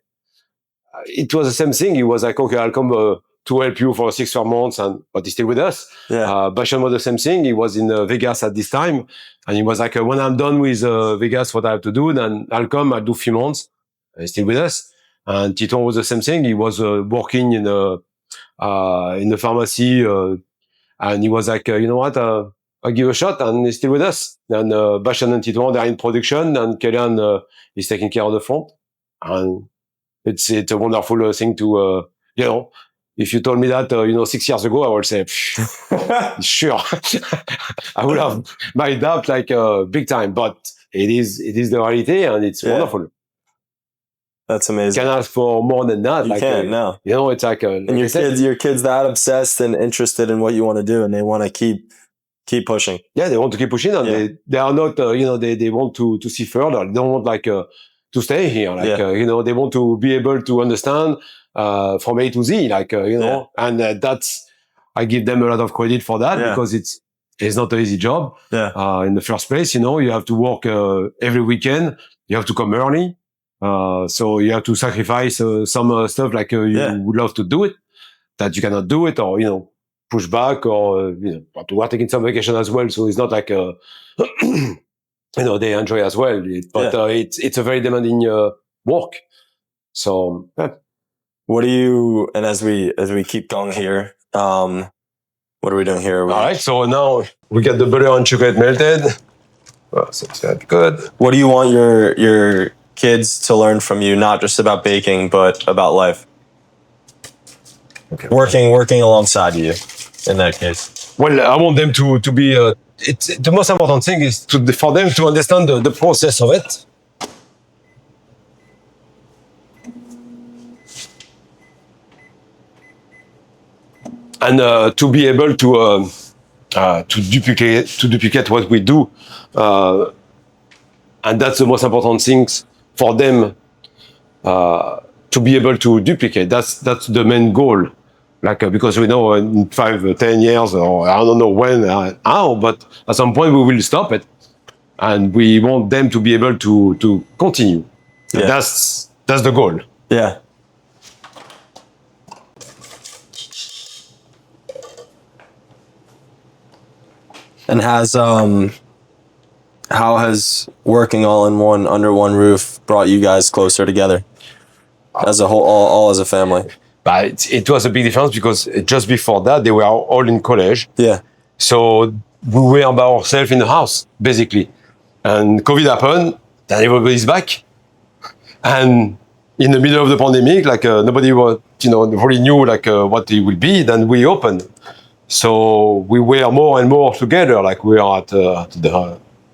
it was the same thing. He was like, okay, I'll come, to help you for 6 months, but he's still with us. Yeah. Bashan was the same thing. He was in Vegas at this time, and he was like, when I'm done with Vegas, what I have to do, then I'll come, I'll do a few months. He's still with us. And Titon was the same thing. He was working in the pharmacy, and he was like, you know what, I'll give a shot, and he's still with us. And Bashan and Titon, they're in production, and Kellyanne is taking care of the front. And it's a wonderful thing to, if you told me that, 6 years ago, I would say, sure. I would have made that like big time, but it is the reality, and it's wonderful. That's amazing. You can ask for more than that. You can't, no. It's like, and your kids that obsessed and interested in what you want to do, and they want to keep pushing. Yeah, they want to keep pushing, and they are not, they want to see further. They don't want like to stay here. Like, they want to be able to understand from A to Z, like, and that's, I give them a lot of credit for that, because it's not an easy job. Yeah. In the first place, you have to work every weekend. You have to come early. So you have to sacrifice some stuff like you would love to do it. that you cannot do it, or push back, or but we're taking some vacation as well, so it's not like they enjoy as well. But it's a very demanding work. So What do you? And as we keep going here, what are we doing here? all right. So now we get the butter and chocolate melted. Well, so it's good. What do you want your kids to learn from you? Not just about baking, but about life. Okay. Working alongside you, in that case. Well, I want them to be. It's the most important thing is for them to understand the process of it. And to be able to duplicate what we do, and that's the most important things for them to be able to duplicate. That's the main goal. Like because we know in 5 or 10 years, or I don't know when, how, but at some point we will stop it, and we want them to be able to continue. Yeah. That's the goal. Yeah. And how has working under one roof brought you guys closer together as a whole, all as a family? But it was a big difference because just before that they were all in college. Yeah. So we were by ourselves in the house basically, and COVID happened. Then everybody's back, and in the middle of the pandemic, like nobody was, really knew like what it will be. Then we opened. So we were more and more together, like we are at the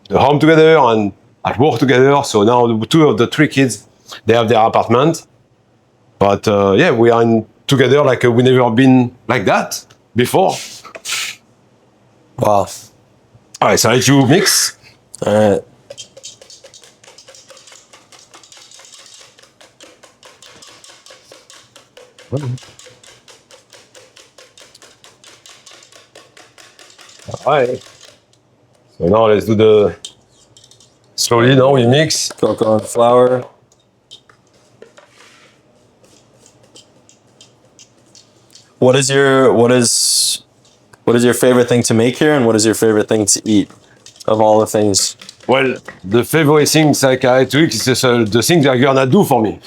home together and at work together. So now 2 of the 3 kids, they have their apartment. But we are together like we never been like that before. Wow. All right, so I let you mix. All right. All right. So now let's do the slowly. Now we mix. Cocoa and flour. What is your favorite thing to make here, and what is your favorite thing to eat of all the things? Well, the favorite things like I like to eat is the things that you're gonna do for me.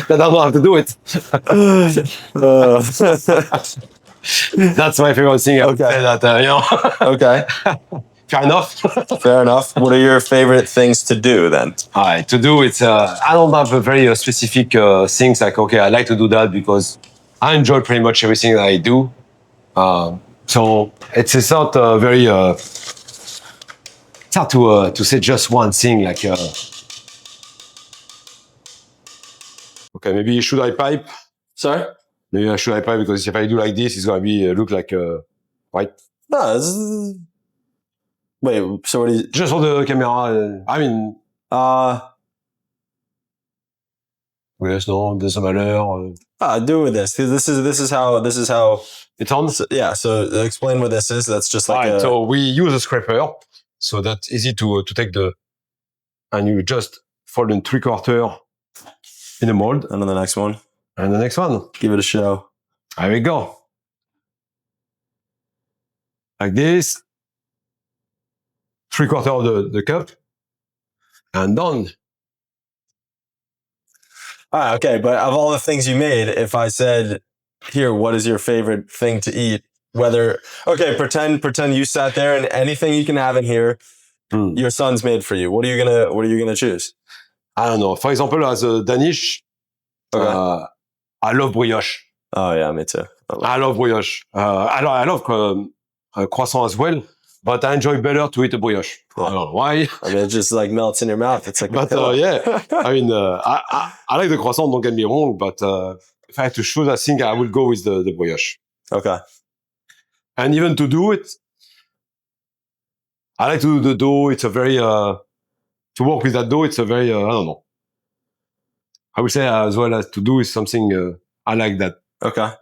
That I don't have to do it. That's my favorite thing. I would say that, Okay. Fair enough. Fair enough. What are your favorite things to do then? All right, to do it's I don't have a very specific things like I like to do that because I enjoy pretty much everything that I do. So it's not very it's hard to say just one thing like okay, maybe should I pipe? Sorry? Maybe should I pipe because if I do like this, it's gonna be look like right. No, this is... Wait, so what is... Just for the camera, I mean... Yes, no, there's a malheur. Do with this. This is how... It's on? Yeah, so explain what this is. That's just like right, so we use a scraper, so that's easy to take the... And you just fold in 3/4 in a mold. And then the next one. And the next one. Give it a show. There we go. Like this. 3/4 of the cup. And done. Okay, but of all the things you made, if I said, here, what is your favorite thing to eat? Pretend you sat there and anything you can have in here, your son's made for you. What are you gonna choose? I don't know. For example, as a Danish, I love brioche. Oh yeah, me too. I love brioche. I love croissant as well, but I enjoy better to eat a brioche. I don't know why. I mean, it just like melts in your mouth. It's like, but yeah, I mean, I like the croissant. Don't get me wrong, but if I had to choose, I think I would go with the brioche. Okay. And even to do it, I like to do the dough. It's a very to work with that dough. It's a very I don't know. I would say as well as to do is something I like that. Okay.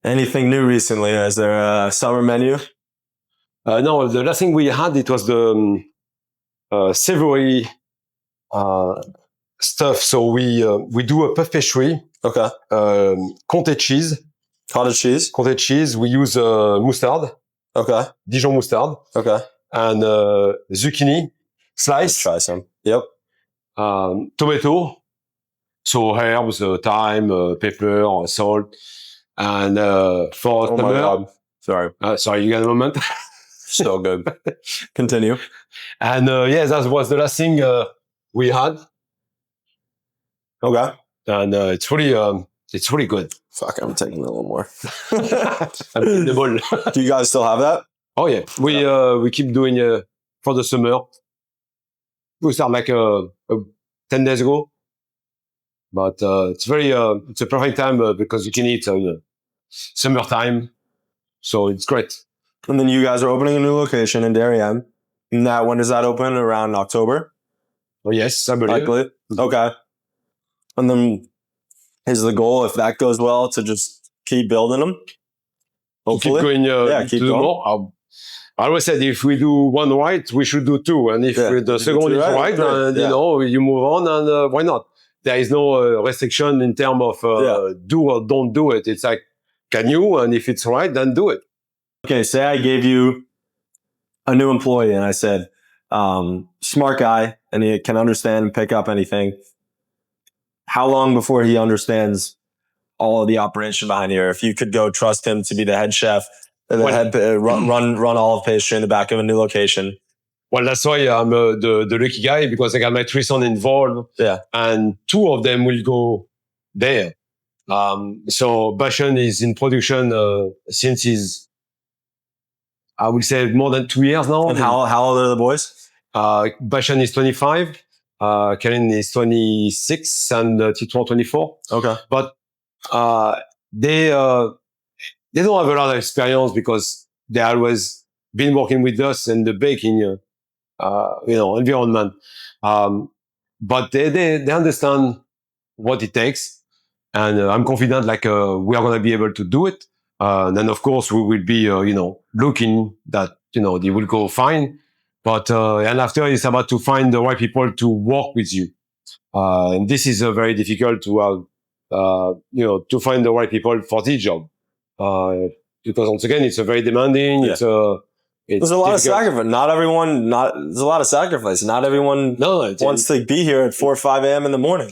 Anything new recently? Is there a summer menu? No, the last thing we had it was the savory stuff. So we do a puff pastry, Okay. Comté cheese. Cottage cheese. Comté cheese. We use mustard, Okay. Dijon mustard, Okay. and zucchini Let's slice. try some. Yep. Tomato. So herbs, thyme, pepper, salt, and for Oh my summer. God. Sorry. Sorry, you got a moment. So good. Continue. And that was the last thing we had, Okay. and it's really good. Fuck, I'm taking a little more. I'm in the bowl. Do you guys still have that? Oh yeah, we keep doing for the summer. We start like 10 days ago, but it's a perfect time because you can eat summertime, so it's great. And then you guys are opening a new location in Darien. And when does that open? Around October? Oh yes, I believe. Likely. Okay. And then is the goal, if that goes well, to just keep building them? Hopefully. Keep going. keep to do going. more. I always said if we do one right, we should do two, and if the second is right, then you move on, and why not? There is no restriction in terms of do or don't do it. It's like, can you? And if it's right, then do it. Okay, say I gave you a new employee and I said, smart guy, and he can understand and pick up anything. How long before he understands all of the operation behind here? If you could go trust him to be the head chef, run all of pastry in the back of a new location. Well, that's why I'm the lucky guy, because I got my 3 sons involved. Yeah. And 2 of them will go there. So Bashan is in production since he's, I would say, more than 2 years now. And how old are the boys? Bashan is 25. Karen is 26 and Titouan 24. Okay. But they don't have a lot of experience because they always been working with us in the baking environment. But they understand what it takes, and I'm confident we are going to be able to do it. Then of course we will be looking that they will go fine. But and after it's about to find the right people to work with you. And this is very difficult to have, to find the right people for this job. Because once again, it's a very demanding. Yeah. There's a lot of sacrifice. There's a lot of sacrifice. Not everyone wants to be here at 4 or 5 a.m. in the morning.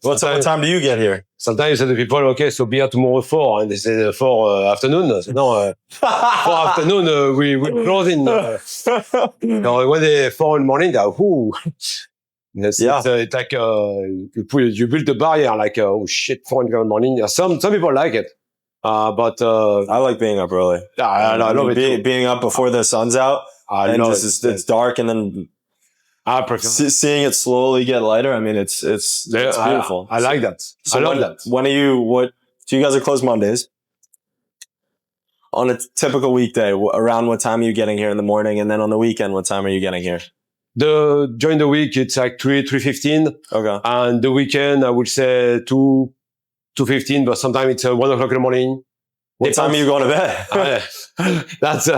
What time do you get here? Sometimes you say to people, okay, so be here tomorrow at 4. And they say 4 afternoon. I say, no, 4 afternoon, we close in. When they 4 in the morning, they're, whoo. It's like you build a barrier, like, oh shit, 4 in the morning. Some people like it. But I like being up early. I love it. Being up before the sun's out. It's dark, and then I prefer seeing it slowly get lighter. I mean, it's beautiful. I like that. So I love that. So you guys are closed Mondays. On a typical weekday, around what time are you getting here in the morning? And then on the weekend, what time are you getting here? During the week, it's like 3:15. Okay. And the weekend, I would say 2:15, but sometimes it's 1 o'clock in the morning. What time are you going to bed? That's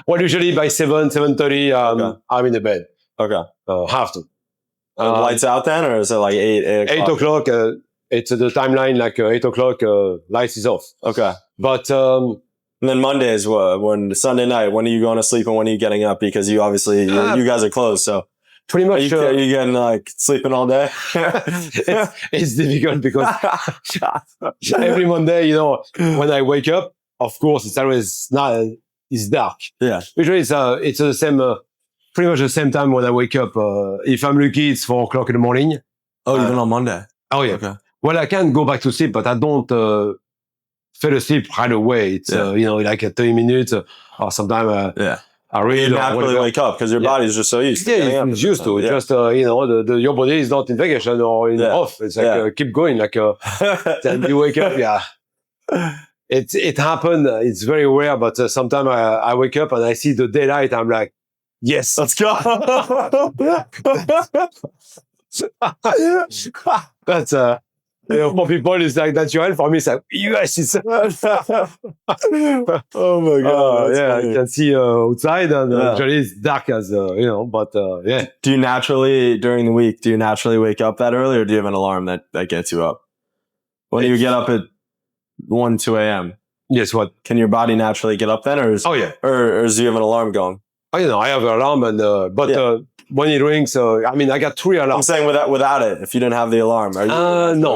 usually by 7:30, I'm in the bed. Okay. Have to. Lights out then, or is it like 8 o'clock? 8 o'clock, it's the timeline, like 8 o'clock, lights is off. Okay. But, and then Mondays, when Sunday night, when are you going to sleep and when are you getting up? Because you obviously, you guys are closed, so. Pretty much. Are you getting sleeping all day? It's difficult because every Monday, when I wake up, of course, it's always it's dark. Yeah. Usually it's the same, pretty much the same time when I wake up. If I'm lucky, it's 4 o'clock in the morning. Oh, even on Monday? Oh yeah. Okay. Well, I can go back to sleep, but I don't fall asleep right away. It's, like 30 minutes or sometimes. I really you naturally wake up because your body's just so used to it. Yeah, it's used to it. Just, your body is not in vacation or off. It's like, keep going. Like, then you wake up. It happened. It's very rare, but sometimes I wake up and I see the daylight. I'm like, yes, let's go. That's, You know, for people, it's like natural. For me, it's like, yes, it's. Oh my god! that's Yeah, funny. you can see outside, and Yeah. usually it's dark as you know. But yeah, Do you naturally during the week? Do you naturally wake up that early, or do you have an alarm that gets you up? When you get up at 1, 2 a.m., yes, what? can your body naturally get up then, or Oh yeah, or do you have an alarm going? oh, you know, I have an alarm, and but Yeah. when it rings, I mean, I got 3 I'm alarms. saying without it, if you didn't have the alarm, are you? No,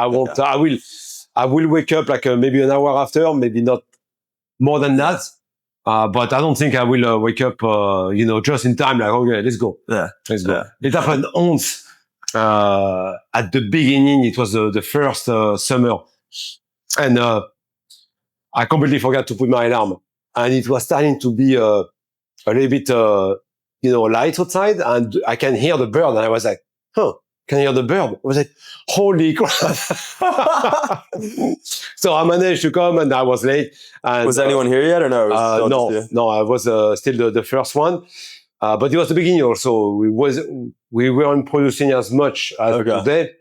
I won't. Okay. I will wake up like maybe an hour after, maybe not more than that. But I don't think I will wake up, you know, just in time. Like, okay, let's go. Yeah. Let's go. Yeah. It happened once. At the beginning, it was the first summer, and I completely forgot to put my alarm, and it was starting to be a little bit, you know, light outside, and I can hear the bird, and I was like, huh. Can you hear the bird? I was like, holy crap. So I managed to come and I was late. And, Was anyone here yet or no? It was still just you? No, I was still the first one. But it was the beginning also. We weren't producing as much as Okay. today.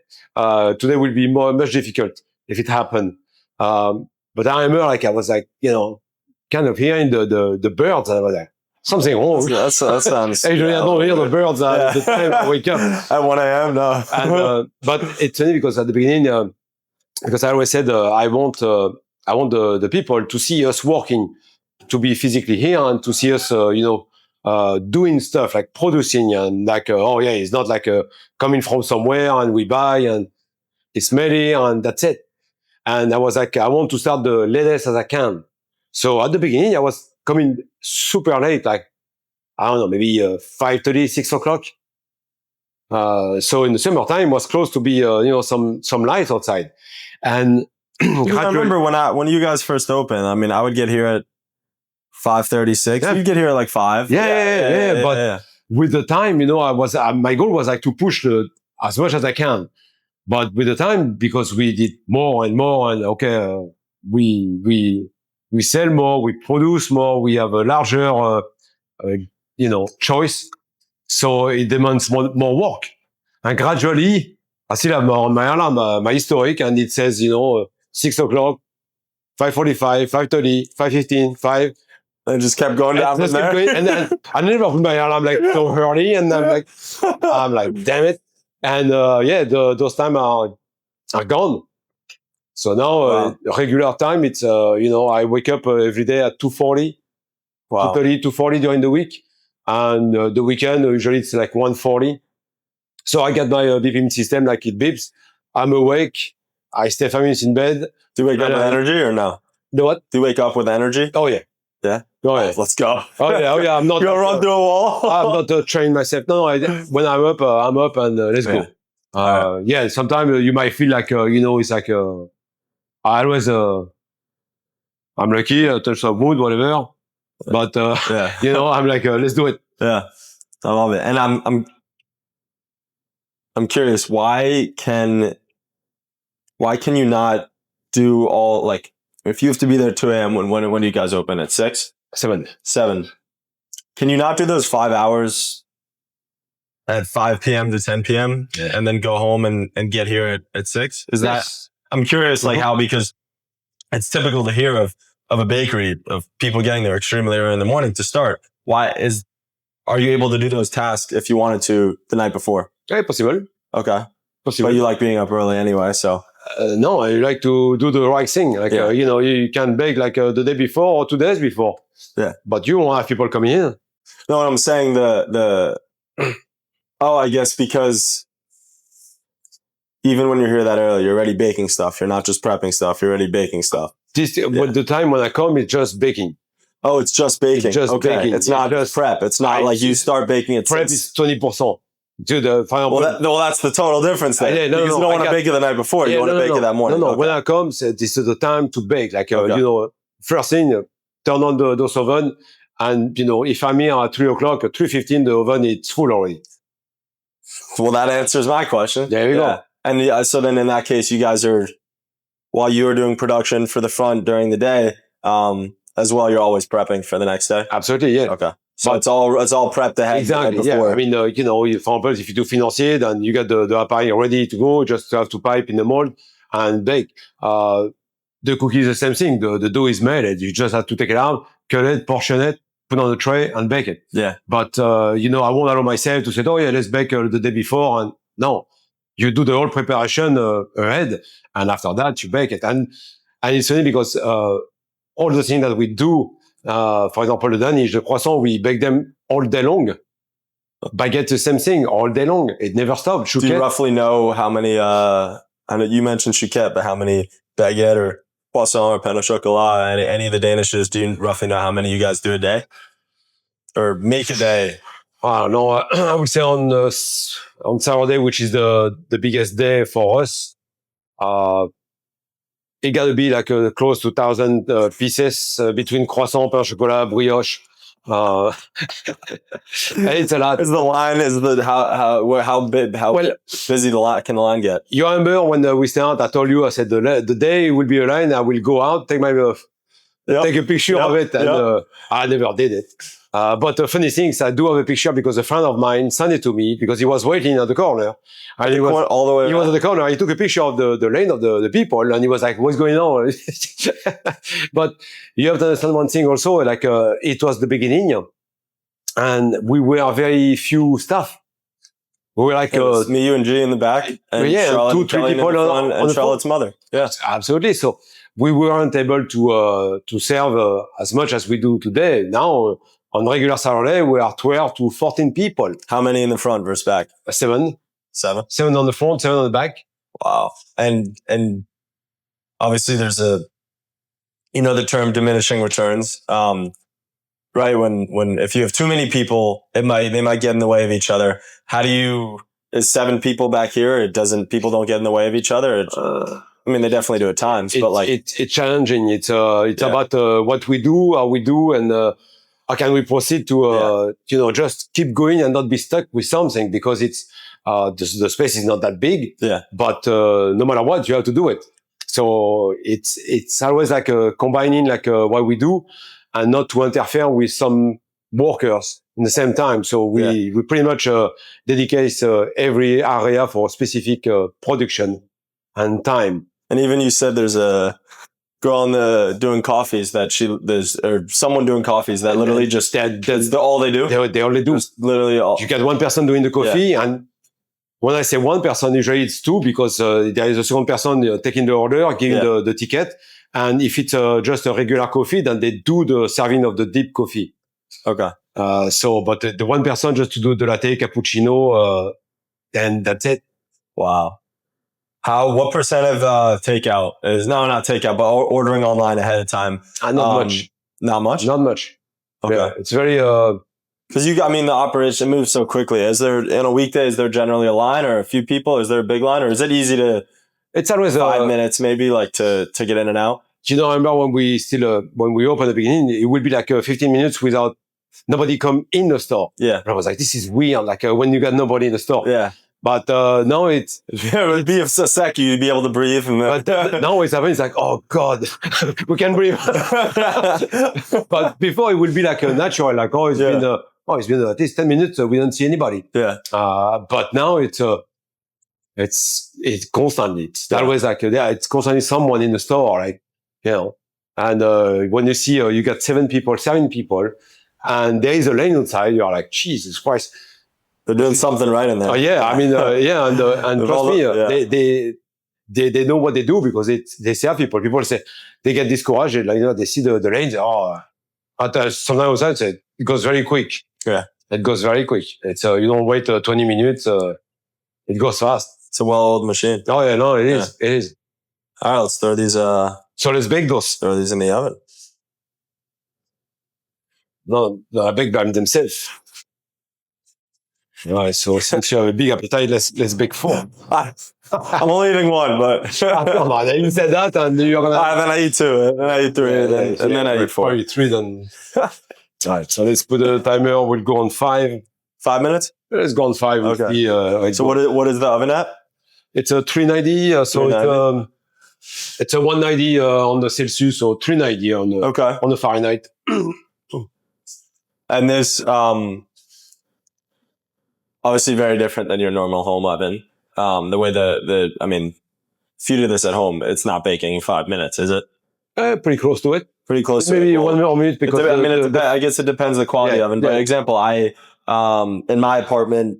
Today will be much difficult if it happened. But I remember like I was like, you know, kind of hearing the birds, and I was like, something wrong. That sounds. Usually I don't hear the birds at the time I wake up. At 1 a.m. No. And, but it's funny because at the beginning, because I always said I want the people to see us working, to be physically here and to see us, you know, doing stuff like producing and like, oh yeah, it's not like coming from somewhere and we buy and it's made here and that's it. And I was like, I want to start the latest as I can. So at the beginning, I was coming super late, like, I don't know, maybe 5:30, 6 o'clock. So in the summertime, it was close to be, you know, some light outside. And I remember when you guys first opened, I mean, I would get here at 5:36. Yeah. You'd get here at like 5. Yeah. But with the time, you know, my goal was like to push as much as I can. But with the time, because we did more and more, and okay, we sell more, we produce more, we have a larger, you know, choice. So it demands more work. And gradually, I still have on my alarm, my historic, and it says, you know, 6 o'clock, 5:45, 5:30, 5:15, 5. And just kept going down from there. And then I never put my alarm like so early, and I'm like, damn it. And yeah, those times are gone. So now regular time, it's you know, I wake up every day at 2:40, 2:30, 2:40 during the week, and the weekend usually it's like 1:40. So I get my BPM system, like it beeps. I'm awake. I stay 5 minutes in bed. Do you wake up with energy or no? The what? Do you wake up with energy? Oh yeah. Yeah? Oh yeah. Let's go. Oh yeah. I'm not. You gonna run through a wall? I'm not training myself. No. When I'm up and let's go. Yeah. Sometimes you might feel like you know, it's like I always I'm lucky, touch some wood, whatever. But Yeah. you know, I'm like let's do it. Yeah. I love it. And I'm curious, why can you not do all, like, if you have to be there at 2 a.m. when do you guys open? At 6? 7. 7. Can you not do those 5 hours at 5 p.m. to 10 p.m. and then go home and get here at 6? Is that, I'm curious, like how, because it's typical to hear of a bakery, of people getting there extremely early in the morning to start. Are you able to do those tasks if you wanted to the night before? Yeah, possible. Okay. Possible. But you like being up early anyway, so. No, I like to do the right thing. Like, you know, you can bake like the day before or 2 days before. Yeah. But you won't have people coming in. No, what I'm saying, I guess because even when you're here that early, you're already baking stuff. You're not just prepping stuff. You're already baking stuff. But the time when I come, it's just baking. Oh, it's just baking. It's just baking. It's not just prep. It's not like you start baking at prep 6. is 20%. To the final. Well, that's the total difference there. Yeah, because you don't want to bake it the night before. You want to bake it that morning. No. Okay. When I come, this is the time to bake. Like, you know, first thing, turn on those oven. And, you know, if I'm here at 3 o'clock, at 3:15, the oven is full already. Well, that answers my question. There you go. And so then in that case, you guys are, while you are doing production for the front during the day, as well, you're always prepping for the next day? Absolutely, yeah. Okay. So But- it's all prepped ahead. Exactly. Yeah. Before. I mean, you know, for example, if you do financier, then you get the appareil ready to go. Just have to pipe in the mold and bake. The cookie is the same thing. The dough is made. You just have to take it out, cut it, portion it, put on the tray, and bake it. Yeah. But you know, I won't allow myself to say, "Oh yeah, let's bake the day before." And no, you do the whole preparation ahead, and after that, you bake it. And it's funny because all the things that we do, for example, the Danish, the croissant, we bake them all day long. Baguette, the same thing, all day long. It never stops. Do you Chouquette, roughly know how many? I know you mentioned chouquette, but how many baguette or croissant or pain au chocolat? Any of the Danishes? Do you roughly know how many you guys do a day, or make a day? I don't know. I would say on Saturday, which is the biggest day for us, it got to be like close to 1,000 pieces between croissant, pain au chocolat, brioche. It's a lot. Is the line? Is the how big? How Well, busy the line can the line get? you remember when we started, I told you, I said the day will be a line, I will go out, take my take a picture Yep. of it, and I never did it. But the funny thing is, I do have a picture because a friend of mine sent it to me because he was waiting at the corner, and he was all the way. he was at the corner. He took a picture of the lane of the people, and he was like, "What's going on?" But you have to understand one thing also. Like it was the beginning, and we were very few staff. We were like It was me, you, and G in the back, and yeah, Charlotte, 2-3 Kelly in the people on front, the and front. Charlotte's mother. Yeah. Absolutely. So we weren't able to serve as much as we do today. Now, on regular Saturday, we are 12 to 14 people. How many in the front versus back? 7 7. on the front, 7 on the back. Wow. And obviously there's the term diminishing returns. Right. When if you have too many people, they might get in the way of each other. Is 7 people back here? People don't get in the way of each other. I mean, they definitely do at times, but like it's challenging. It's about what we do, how we do, and how can we proceed to just keep going and not be stuck with something because it's the space is not that big. Yeah. But no matter what, you have to do it. So it's always like combining like what we do and not to interfere with some workers in the same time. So we pretty much dedicate every area for specific production and time. And even you said there's a girl doing coffees or someone doing coffees that literally just that's all they do. They only do. Just literally all. You get one person doing the coffee, and when I say one person, usually it's 2 because there is a second person taking the order, giving the ticket. And if it's just a regular coffee, then they do the serving of the deep coffee. Okay. But the one person just to do the latte, cappuccino, and that's it. Wow. What percent of takeout is not takeout, but ordering online ahead of time? Not much. Not much. Not much. Okay. Yeah, it's very. Because the operation moves so quickly. Is there in a weekday? Is there generally a line or a few people? Is there a big line, or is it easy to? It's always 5 minutes, maybe, like to get in and out. Do you know? I remember when we opened at the beginning, it would be like 15 minutes without nobody come in the store. Yeah. And I was like, this is weird. Like when you got nobody in the store. Yeah. But now it's it would be a sec. You'd be able to breathe. And but now it's happening. It's like, oh God, we can breathe. But before it would be like a natural, like it's been at least 10 minutes. We don't see anybody. Yeah. But now it's constantly. It's always like it's constantly someone in the store, like And when you see you got 7 people, and there is a lane outside, you're like, Jesus Christ. They're doing something right in there. Oh yeah, I mean, and trust me, they know what they do because they serve people. People say they get discouraged, like they see the lanes. Sometimes outside it goes very quick. Yeah, it goes very quick. It's you don't wait 20 minutes. It goes fast. It's a well-oiled machine. Oh yeah, no, it is. It is. All right, let's throw these. So let's bake those. Throw these in the oven. No, I bake them themselves. All right, so since you have a big appetite, let's bake 4. I'm only eating 1, but come on, you said that, and you're gonna. Then I eat 2, and then I eat 3, and then I eat 4. You 3, then. All right, so let's put the timer. We'll go on 5. 5 minutes. Let's go on 5. Okay. So what is the oven at? It's a 390. So 390. It's a 190 on the Celsius, so 390 on the Fahrenheit. And this, obviously very different than your normal home oven. The way I mean, if you do this at home, it's not baking in 5 minutes, is it? Pretty close to it. Pretty close to Maybe it. one more minute because I guess it depends the quality Yeah, oven. But yeah. example, in my apartment,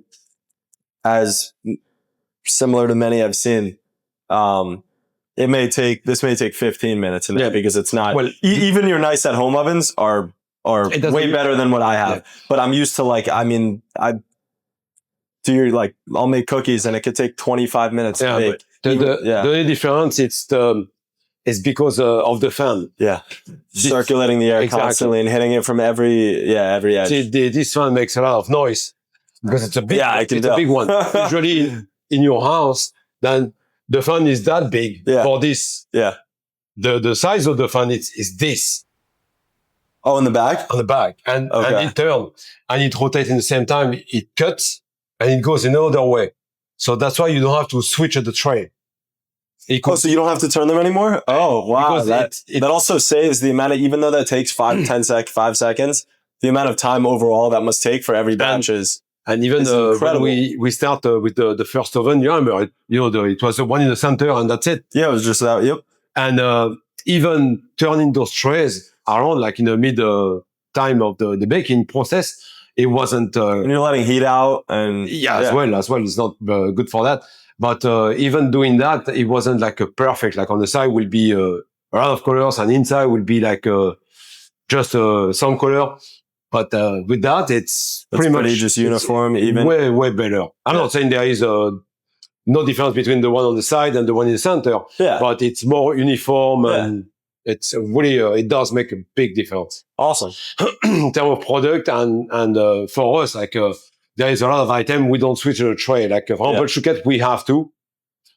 as similar to many I've seen, this may take 15 minutes in there because it's not, Well, even your nice at home ovens are It doesn't- way better than what I have. Yeah. But I'm used to I'll make cookies and it could take 25 minutes to Yeah, bake. the only difference it's because of the fan. Yeah. Circulating the air Exactly. constantly and hitting it from every edge. See, this fan makes a lot of noise because it's a big, I can it's tell. a big one. Usually in your house, then the fan is that big for this. Yeah. The size of the fan is this Oh, in the back? on the back, and Okay. it turns and it rotates in the same time. It cuts and it goes another way. So that's why you don't have to switch at the tray. Oh, so you don't have to turn them anymore? Oh, wow. Because That also saves the amount of, even though that takes 5 seconds, the amount of time overall that must take for every batch is. And even It's when incredible. we start with the first oven, you remember, it was the one in the center and that's it. Yeah, it was just that. Yep. And even turning those trays around, like in the mid time of the baking process, it wasn't. And you're letting heat out and. As well. It's not good for that. But even doing that, it wasn't like a perfect. Like on the side will be a lot of colors, and inside will be like just some color. But with that, it's pretty much just uniform, even. way better. I'm not saying there is no difference between the one on the side and the one in the center, Yeah. but it's more uniform and it's really it does make a big difference Awesome. in terms of product and for us like there is a lot of items we don't switch to the tray. Like for example, chouquette, we have to.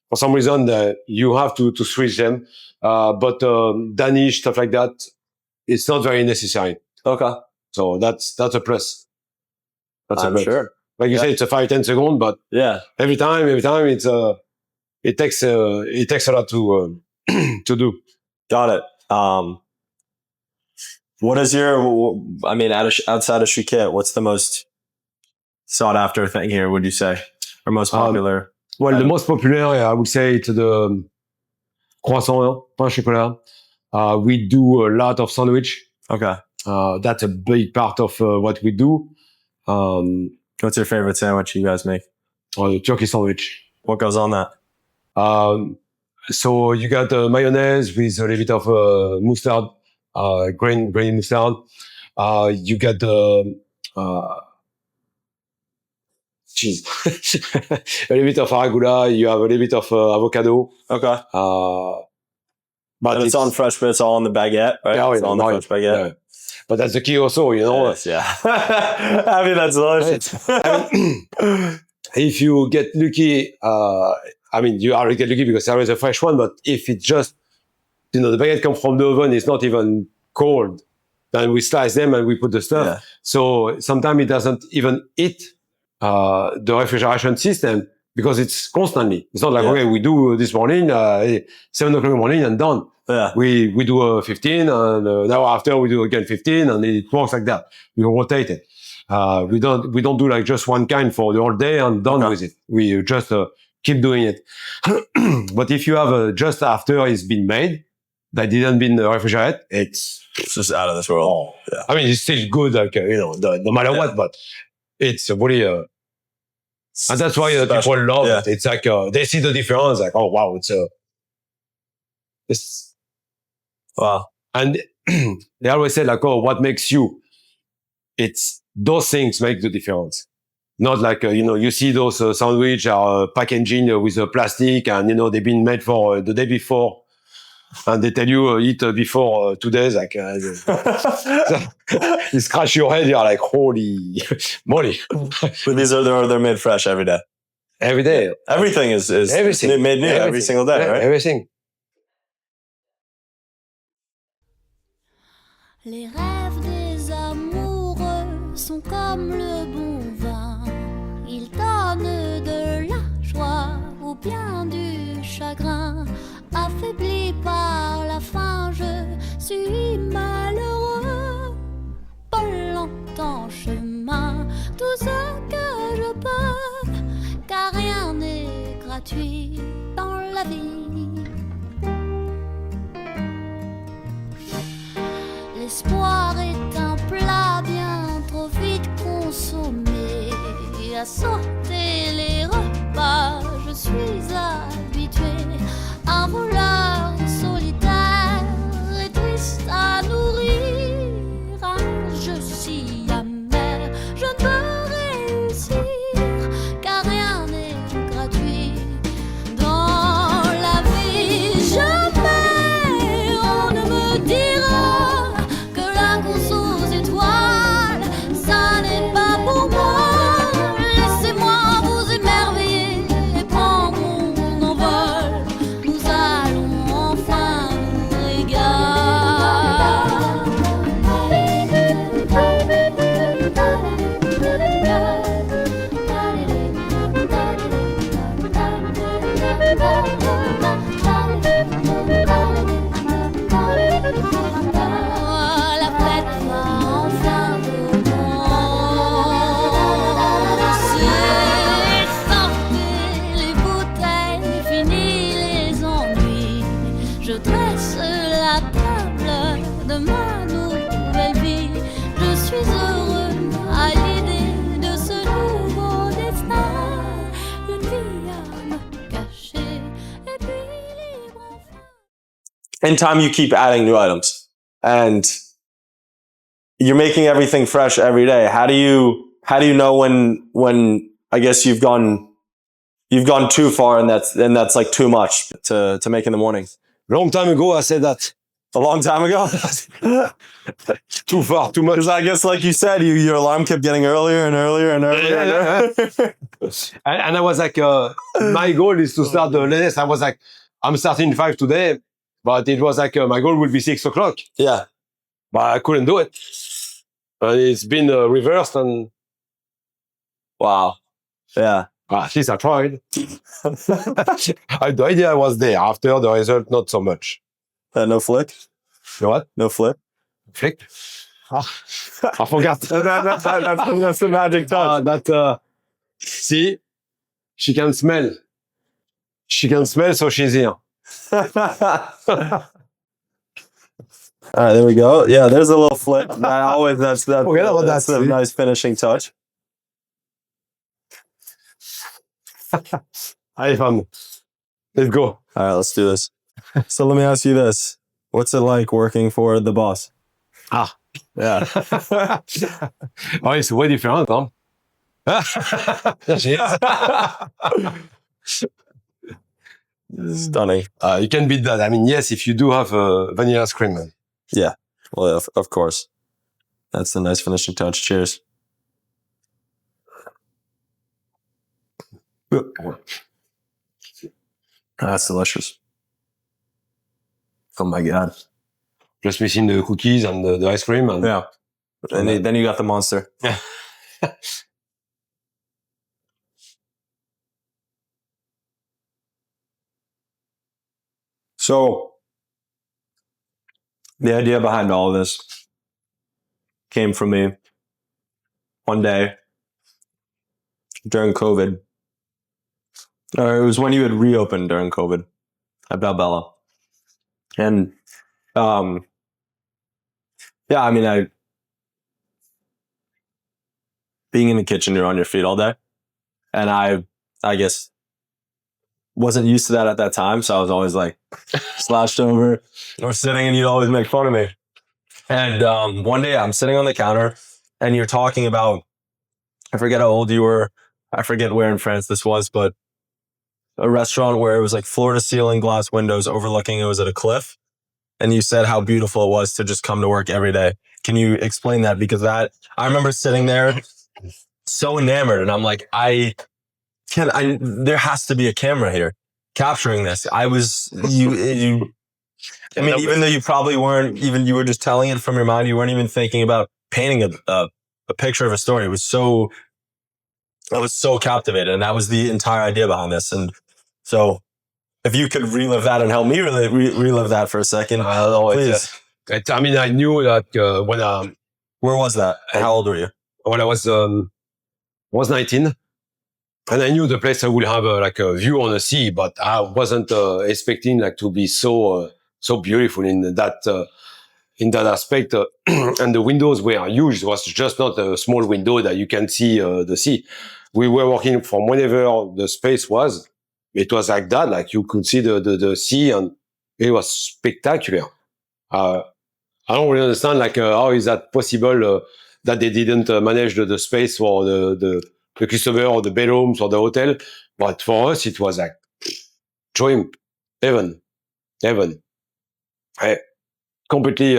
For some reason, you have to switch them. But Danish stuff like that, it's not very necessary. Okay. So that's a plus. That's a I'm plus. sure. Like you say, it's a 5-10 second, but Yeah. every time it's it takes a lot to to do. Got it. What is outside of chouquette, what's the most sought after thing here, would you say? Or most popular? Well, the most popular, I would say, it's the croissant, pain chocolat. We do a lot of sandwich. Okay. That's a big part of what we do. What's your favorite sandwich you guys make? Or the turkey sandwich. What goes on that? So you got mayonnaise with a little bit of mustard, green mustard. You got the cheese, a little bit of arugula. You have a little bit of avocado. Okay. But It's on fresh, but it's all on the baguette, right? Yeah, it's all on the fresh baguette. Yeah. But that's the key also, Yes, yeah. I mean, that's delicious. If you get lucky, you already get lucky because there is a fresh one, but if it just, the baguette comes from the oven, it's not even cold, then we slice them and we put the stuff. Yeah. So sometimes it doesn't even hit the refrigeration system because it's constantly. It's not like, okay, we do this morning, 7 o'clock in the morning and done. Yeah. We do 15 and an hour after we do again 15 and it works like that. We rotate it. We don't do like just one kind for the whole day and done with it. We just keep doing it. But if you have just after it's been made, that didn't been refrigerated, it's just out of this world. Yeah. I mean, it's still good, like, no matter what, but it's really, and that's why people love it. It's like, they see the difference, like, oh wow, it's wow. And they always say like, oh, what makes you? It's those things make the difference. Not like, you see those sandwich are packaging with plastic and, they've been made for the day before. And they tell you eat before 2 days, like, you scratch your head, you're like, holy moly. But they're made fresh every day. Every day. Everything is everything. Made new every single day, right? Everything. Les rêves des amoureux sont comme le bon vin. Ils donnent de la joie ou bien du chagrin. Affaibli par la faim, je suis malheureux. Pas longtemps gratuit dans la vie. L'espoir est un plat bien trop vite consommé. À sauter les repas, je suis habituée. Un voleur solitaire et triste à nourrir. Un jeu si amer, je ne peux réussir, car rien n'est gratuit dans la vie. Jamais on ne me dira que la course aux étoiles, ça n'est pas pour moi. Laissez-moi vous émerveiller et prendre mon envol. Nous allons enfin nous la fête va enfin commencer. Sortez les bouteilles, fini les ennuis. Je dresse la table de ma nouvelle vie. Je suis heureux à l'idée de ce nouveau destin. Une vie à me cacher et puis libre enfin. In time, you keep adding new items, and you're making everything fresh every day. How do you know when I guess you've gone too far and that's like too much to make in the morning? Long time ago, I said that. A long time ago. Too far, too much. Because I guess, like you said, your alarm kept getting earlier and earlier and earlier. And earlier. And I was like, my goal is to start the latest. I was like, I'm starting 5 today, but it was like, my goal will be 6 o'clock. Yeah. But I couldn't do it. It's been reversed, and Wow. Yeah. at least I tried. The idea was there. After the result, not so much. No flick? You know what? No flip? Flick? I forgot. That's the magic touch. See, she can smell. She can smell, so she's here. All right, there we go. Yeah, there's a little flip. That's Forget about that, that's a see? nice finishing touch. Allez, femme. Let's go. All right, let's do this. So let me ask you this. What's it like working for the boss? Yeah. Oh, it's way different, huh? There she is. Stunning. You can beat that. I mean, yes, if you do have vanilla ice cream. Man. Well, of course. That's the nice finishing touch. Cheers. That's delicious. Oh my God. Just missing the cookies and the ice cream. And Yeah. And then you got the monster. So the idea behind all of this came from me one day during COVID. It was when you had reopened during COVID at Balbella. And yeah, I mean, being in the kitchen, you're on your feet all day. And I guess wasn't used to that at that time. So I was always like slouched over or sitting, and you'd always make fun of me. And one day I'm sitting on the counter and you're talking about, I forget how old you were. I forget where in France this was, but a restaurant where it was like floor to ceiling glass windows overlooking, it was at a cliff. And you said how beautiful it was to just come to work every day. Can you explain that? Because I remember sitting there so enamored, and I'm like, there has to be a camera here capturing this. I mean, even though you probably weren't even, you were just telling it from your mind. You weren't even thinking about painting a picture of a story. I was so captivated, and that was the entire idea behind this. And so if you could relive that and help me relive that for a second, please. I mean, I knew that when Where was that? How old were you? when I was 19, And I knew the place I would have like a view on the sea, but I wasn't expecting like to be so beautiful in that aspect. And the windows were huge. It was just not a small window that you can see the sea. We were working from whenever the space was. It was like that, like you could see the sea, and it was spectacular. I don't really understand like how is that possible that they didn't manage the space for the customer or the bedrooms or the hotel. But for us, it was like dream, heaven. Completely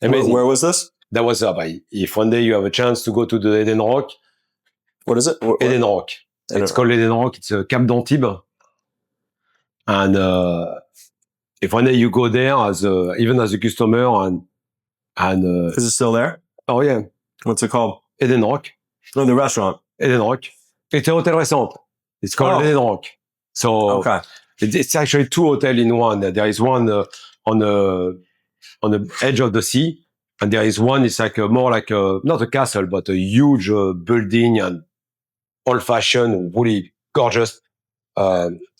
amazing. Where was this? That was if one day you have a chance to go to the Eden Rock. What is it? Eden Rock. It's called Eden Rock. It's Cap d'Antibes. And if one day you go there even as a customer and Is it still there? oh yeah, What's it called? Eden Rock. No, the restaurant. Eden Rock. It's a hotel restaurant. It's called Eden Rock. So Okay. it's actually two hotels in one. There is one on the edge of the sea, and there is one. It's like more like not a castle, but a huge building and old-fashioned, really gorgeous,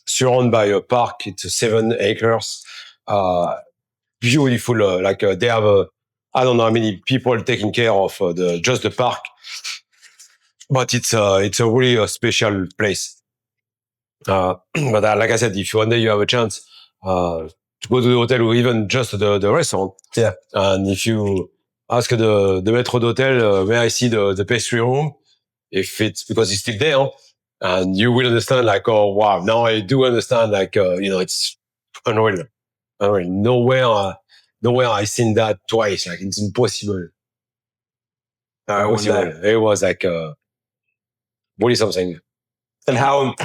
surrounded by a park. It's 7 acres. Beautiful. They have I don't know how many people taking care of just the park, but it's a really special place. But like I said, if one day you have a chance to go to the hotel or even just the restaurant, Yeah. and if you ask the maître d'hôtel where I see the pastry room, if it's because it's still there, and you will understand like, oh wow, now I do understand like it's unreal. Nowhere I seen that twice. Like it's impossible. It was like really something. And how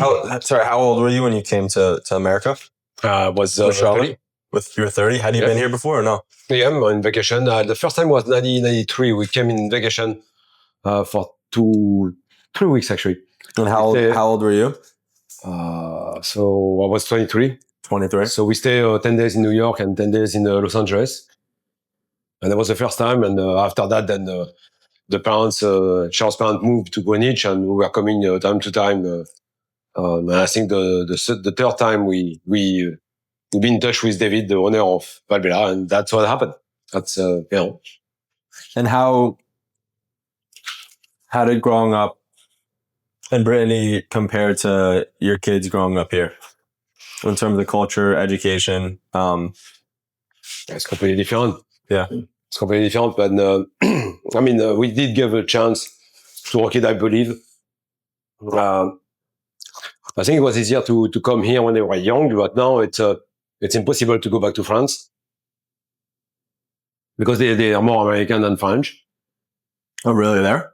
old were you when you came to America? Was With Charlotte? 30. You were 30? Had you been here before or no? Yeah, I'm on vacation. The first time was 1993. We came in vacation for 3 weeks actually. And how old were you? So I was 23. 23. So we stay 10 days in New York and 10 days in Los Angeles. And that was the first time. And after that, then the parents, Charles' parents moved to Greenwich, and we were coming time to time. And I think the third time we been in touch with David, the owner of Valbella, and that's what happened. That's And how did growing up in Brittany compare to your kids growing up here in terms of culture, education? It's completely different. Yeah. It's completely different. But I mean, we did give a chance to work it, I believe. I think it was easier to come here when they were young, but now it's impossible to go back to France because they are more American than French. Oh, really? There?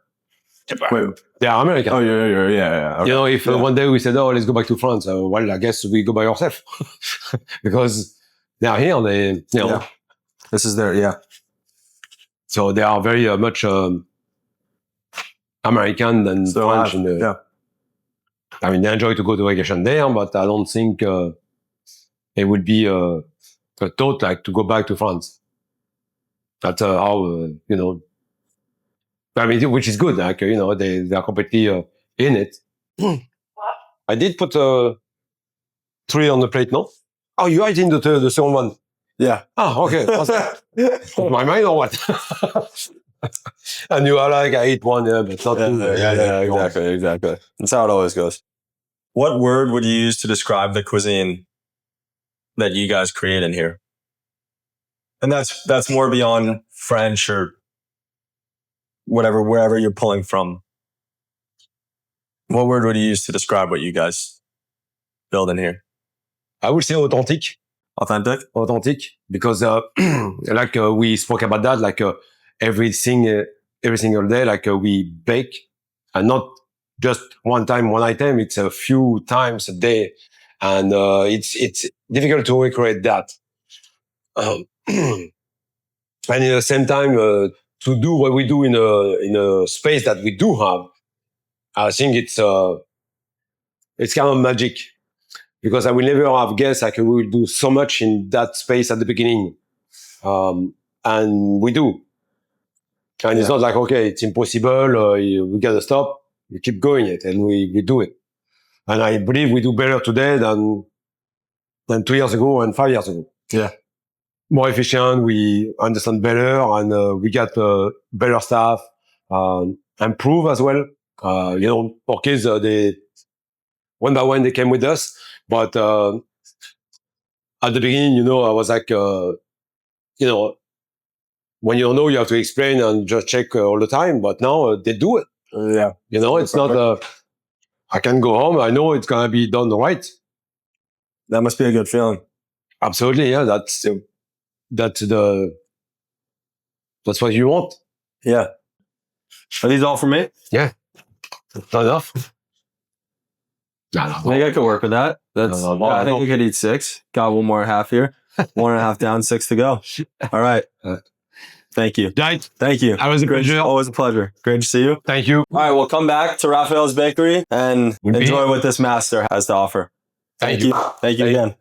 Wait. They are American. Oh, yeah. Okay. You know, if one day we said, "Oh, let's go back to France," well, I guess we go by ourselves because they are here. Yeah. This is their, yeah. So they are very much American than French. Yeah. I mean, they enjoy to go to vacation there, but I don't think it would be a thought like to go back to France. That's how I mean, which is good. Like they are completely in it. I did put 3 on the plate, no? Oh, you are eating the second one. Yeah. Ah, okay. My mind or what? And you are like, I ate one, but not two. Yeah, exactly. That's how it always goes. What word would you use to describe the cuisine that you guys create in here? And that's more beyond French or whatever, wherever you're pulling from. What word would you use to describe what you guys build in here? I would say authentic. Authentic? Because like we spoke about that, like every single day, like we bake, and not just one time, one item. It's a few times a day, and it's difficult to recreate that. And at the same time, to do what we do in a space that we do have, I think it's kind of magic. Because I will never have guessed like we will do so much in that space at the beginning. And we do. And it's not like, okay, it's impossible, we gotta stop. We keep going it and we do it. And I believe we do better today than 2 years ago and 5 years ago. Yeah. More efficient. We understand better and we got better staff, improve as well. For kids, they one by one, they came with us. But at the beginning, I was like, when you don't know, you have to explain and just check all the time. But now they do it. Yeah. It's not, I can go home. I know it's going to be done right. That must be a good feeling. Absolutely. Yeah. That's what you want. Yeah. Are these all for me? Yeah. Not enough. I think I could work with that. I think we could eat 6. Got one more half here. 1.5 down, 6 to go. All right. Thank you. Right. Thank you. That was a pleasure. Always a pleasure. Great to see you. Thank you. All right, we'll come back to Raphael's Bakery and enjoy what this master has to offer. Thank you. Thank you again.